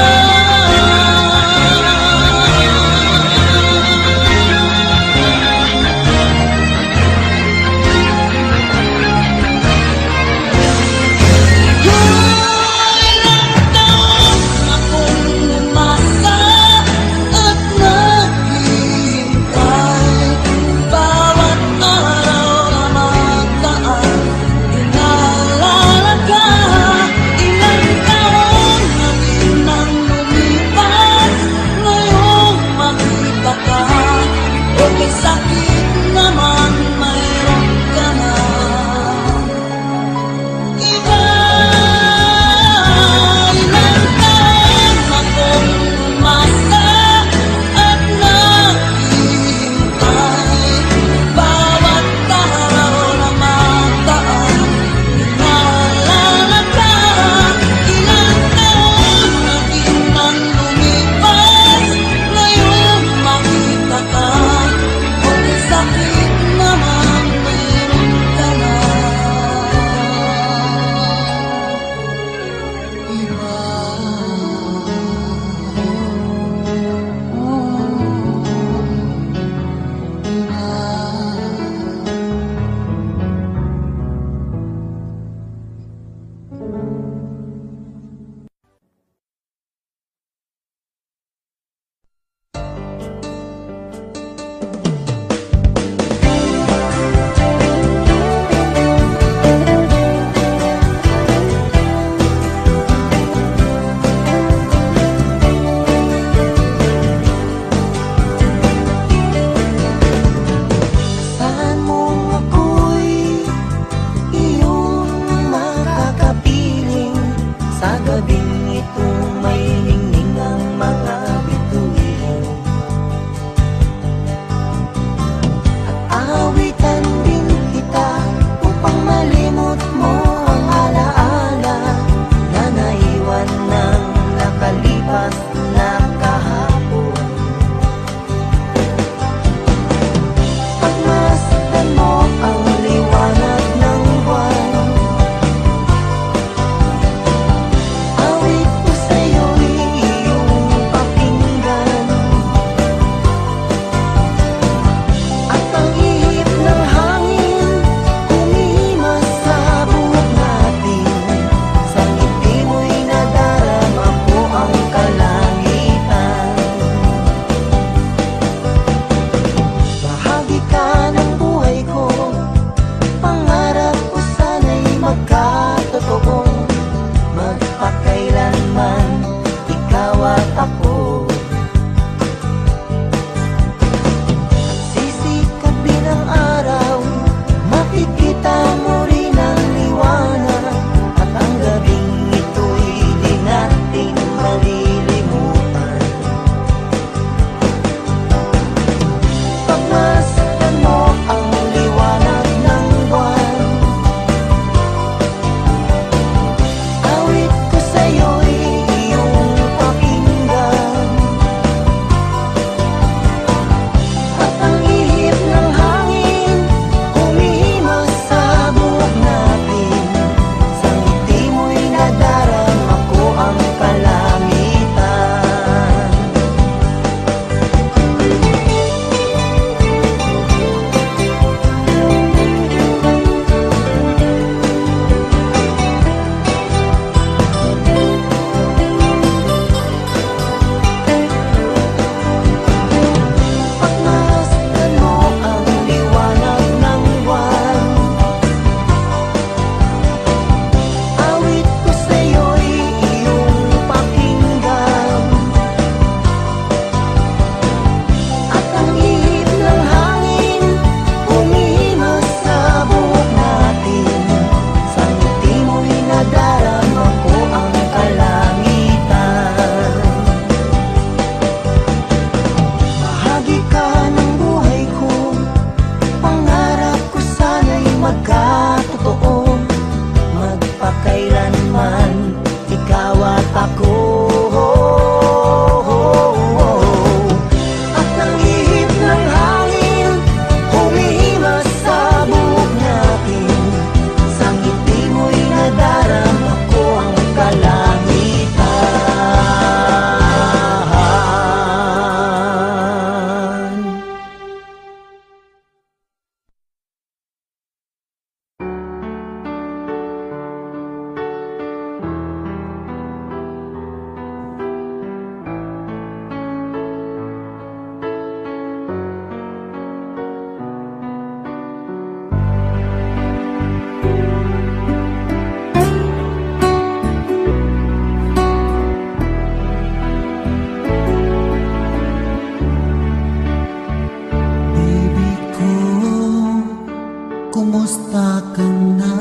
kumusta ka na?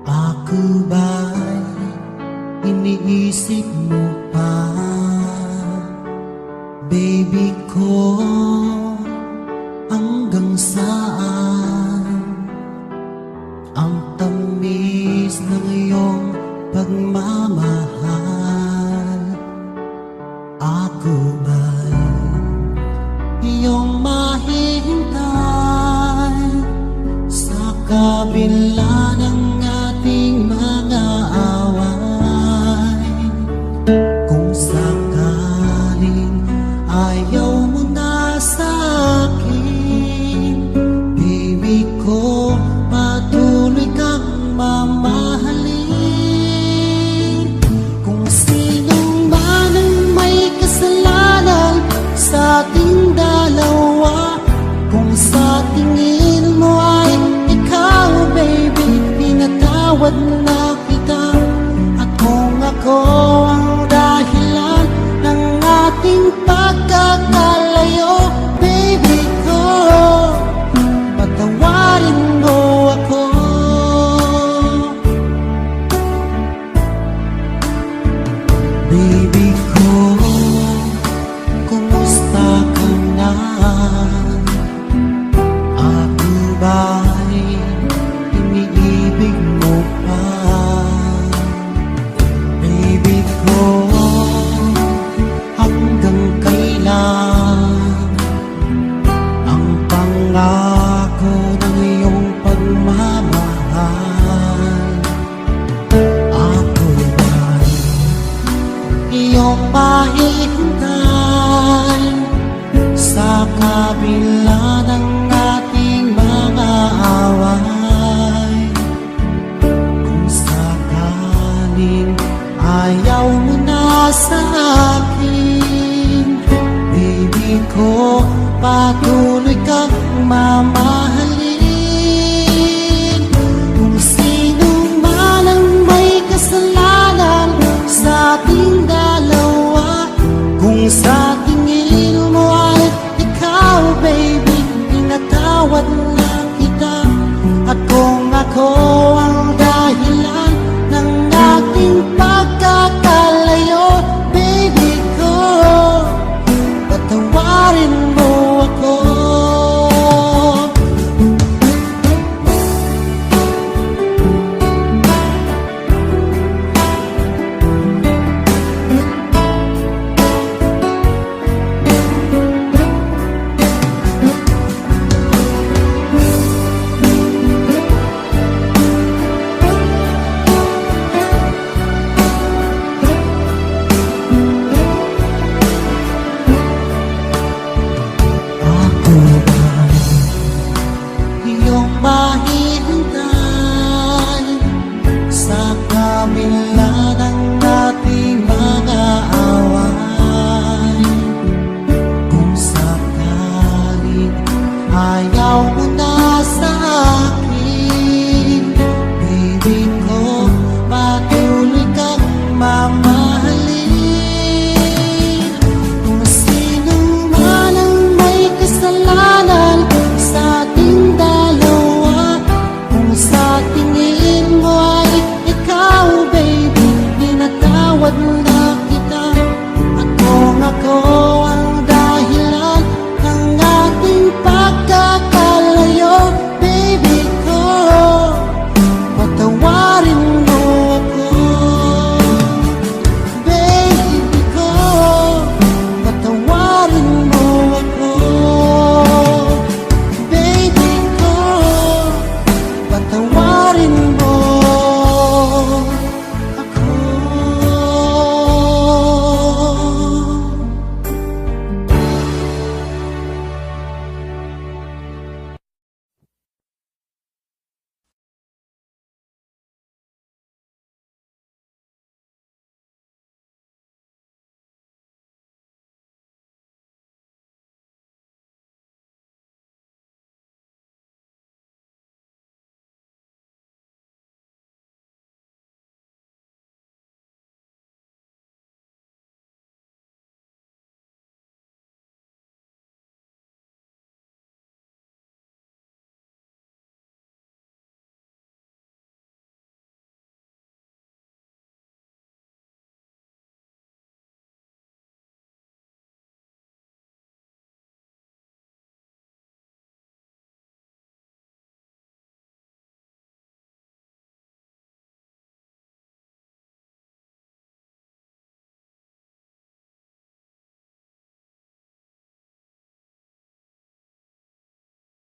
Ako ba'y iniisip mo pa? Baby ko, hanggang saan ang tamis ng iyong pagmamahal? Ako ba'y iyong mahihintay sa kabila ng ating mga away? Kung sakaling ayaw mo na sa akin, baby ko, patuloy kang mamahalin. Kung sino man ang may kasalanan sa ating dalawa, kung sa tingin mo ay ikaw, baby, pinatawad na kita. At kung ako ang dahilan ng ating pagkakalayo, baby ko, patawarin mo ako. Baby ko, kumusta ka na? Ako ba'y iniibig mo pa? Baby ko, hanggang kailan ang pangako ng iyong pagmamahal? Ako ba'y iyong mahihintay sa kabila ng ating mga away? Kung sakaling ayaw mo na sa akin, baby ko, patuloy kang mamahalin. Kung sino man ang may kasalanan sa ating dalawa, kung sa tingin mo ay ikaw, baby, pinatawad na kita. At kung ako ang dahilan ng ating pagkakalayo, baby ko, patawarin mo ako. Ako ba'y iyong mahihintay sa kabila ng ating mga away? Kung sakaling ayaw mo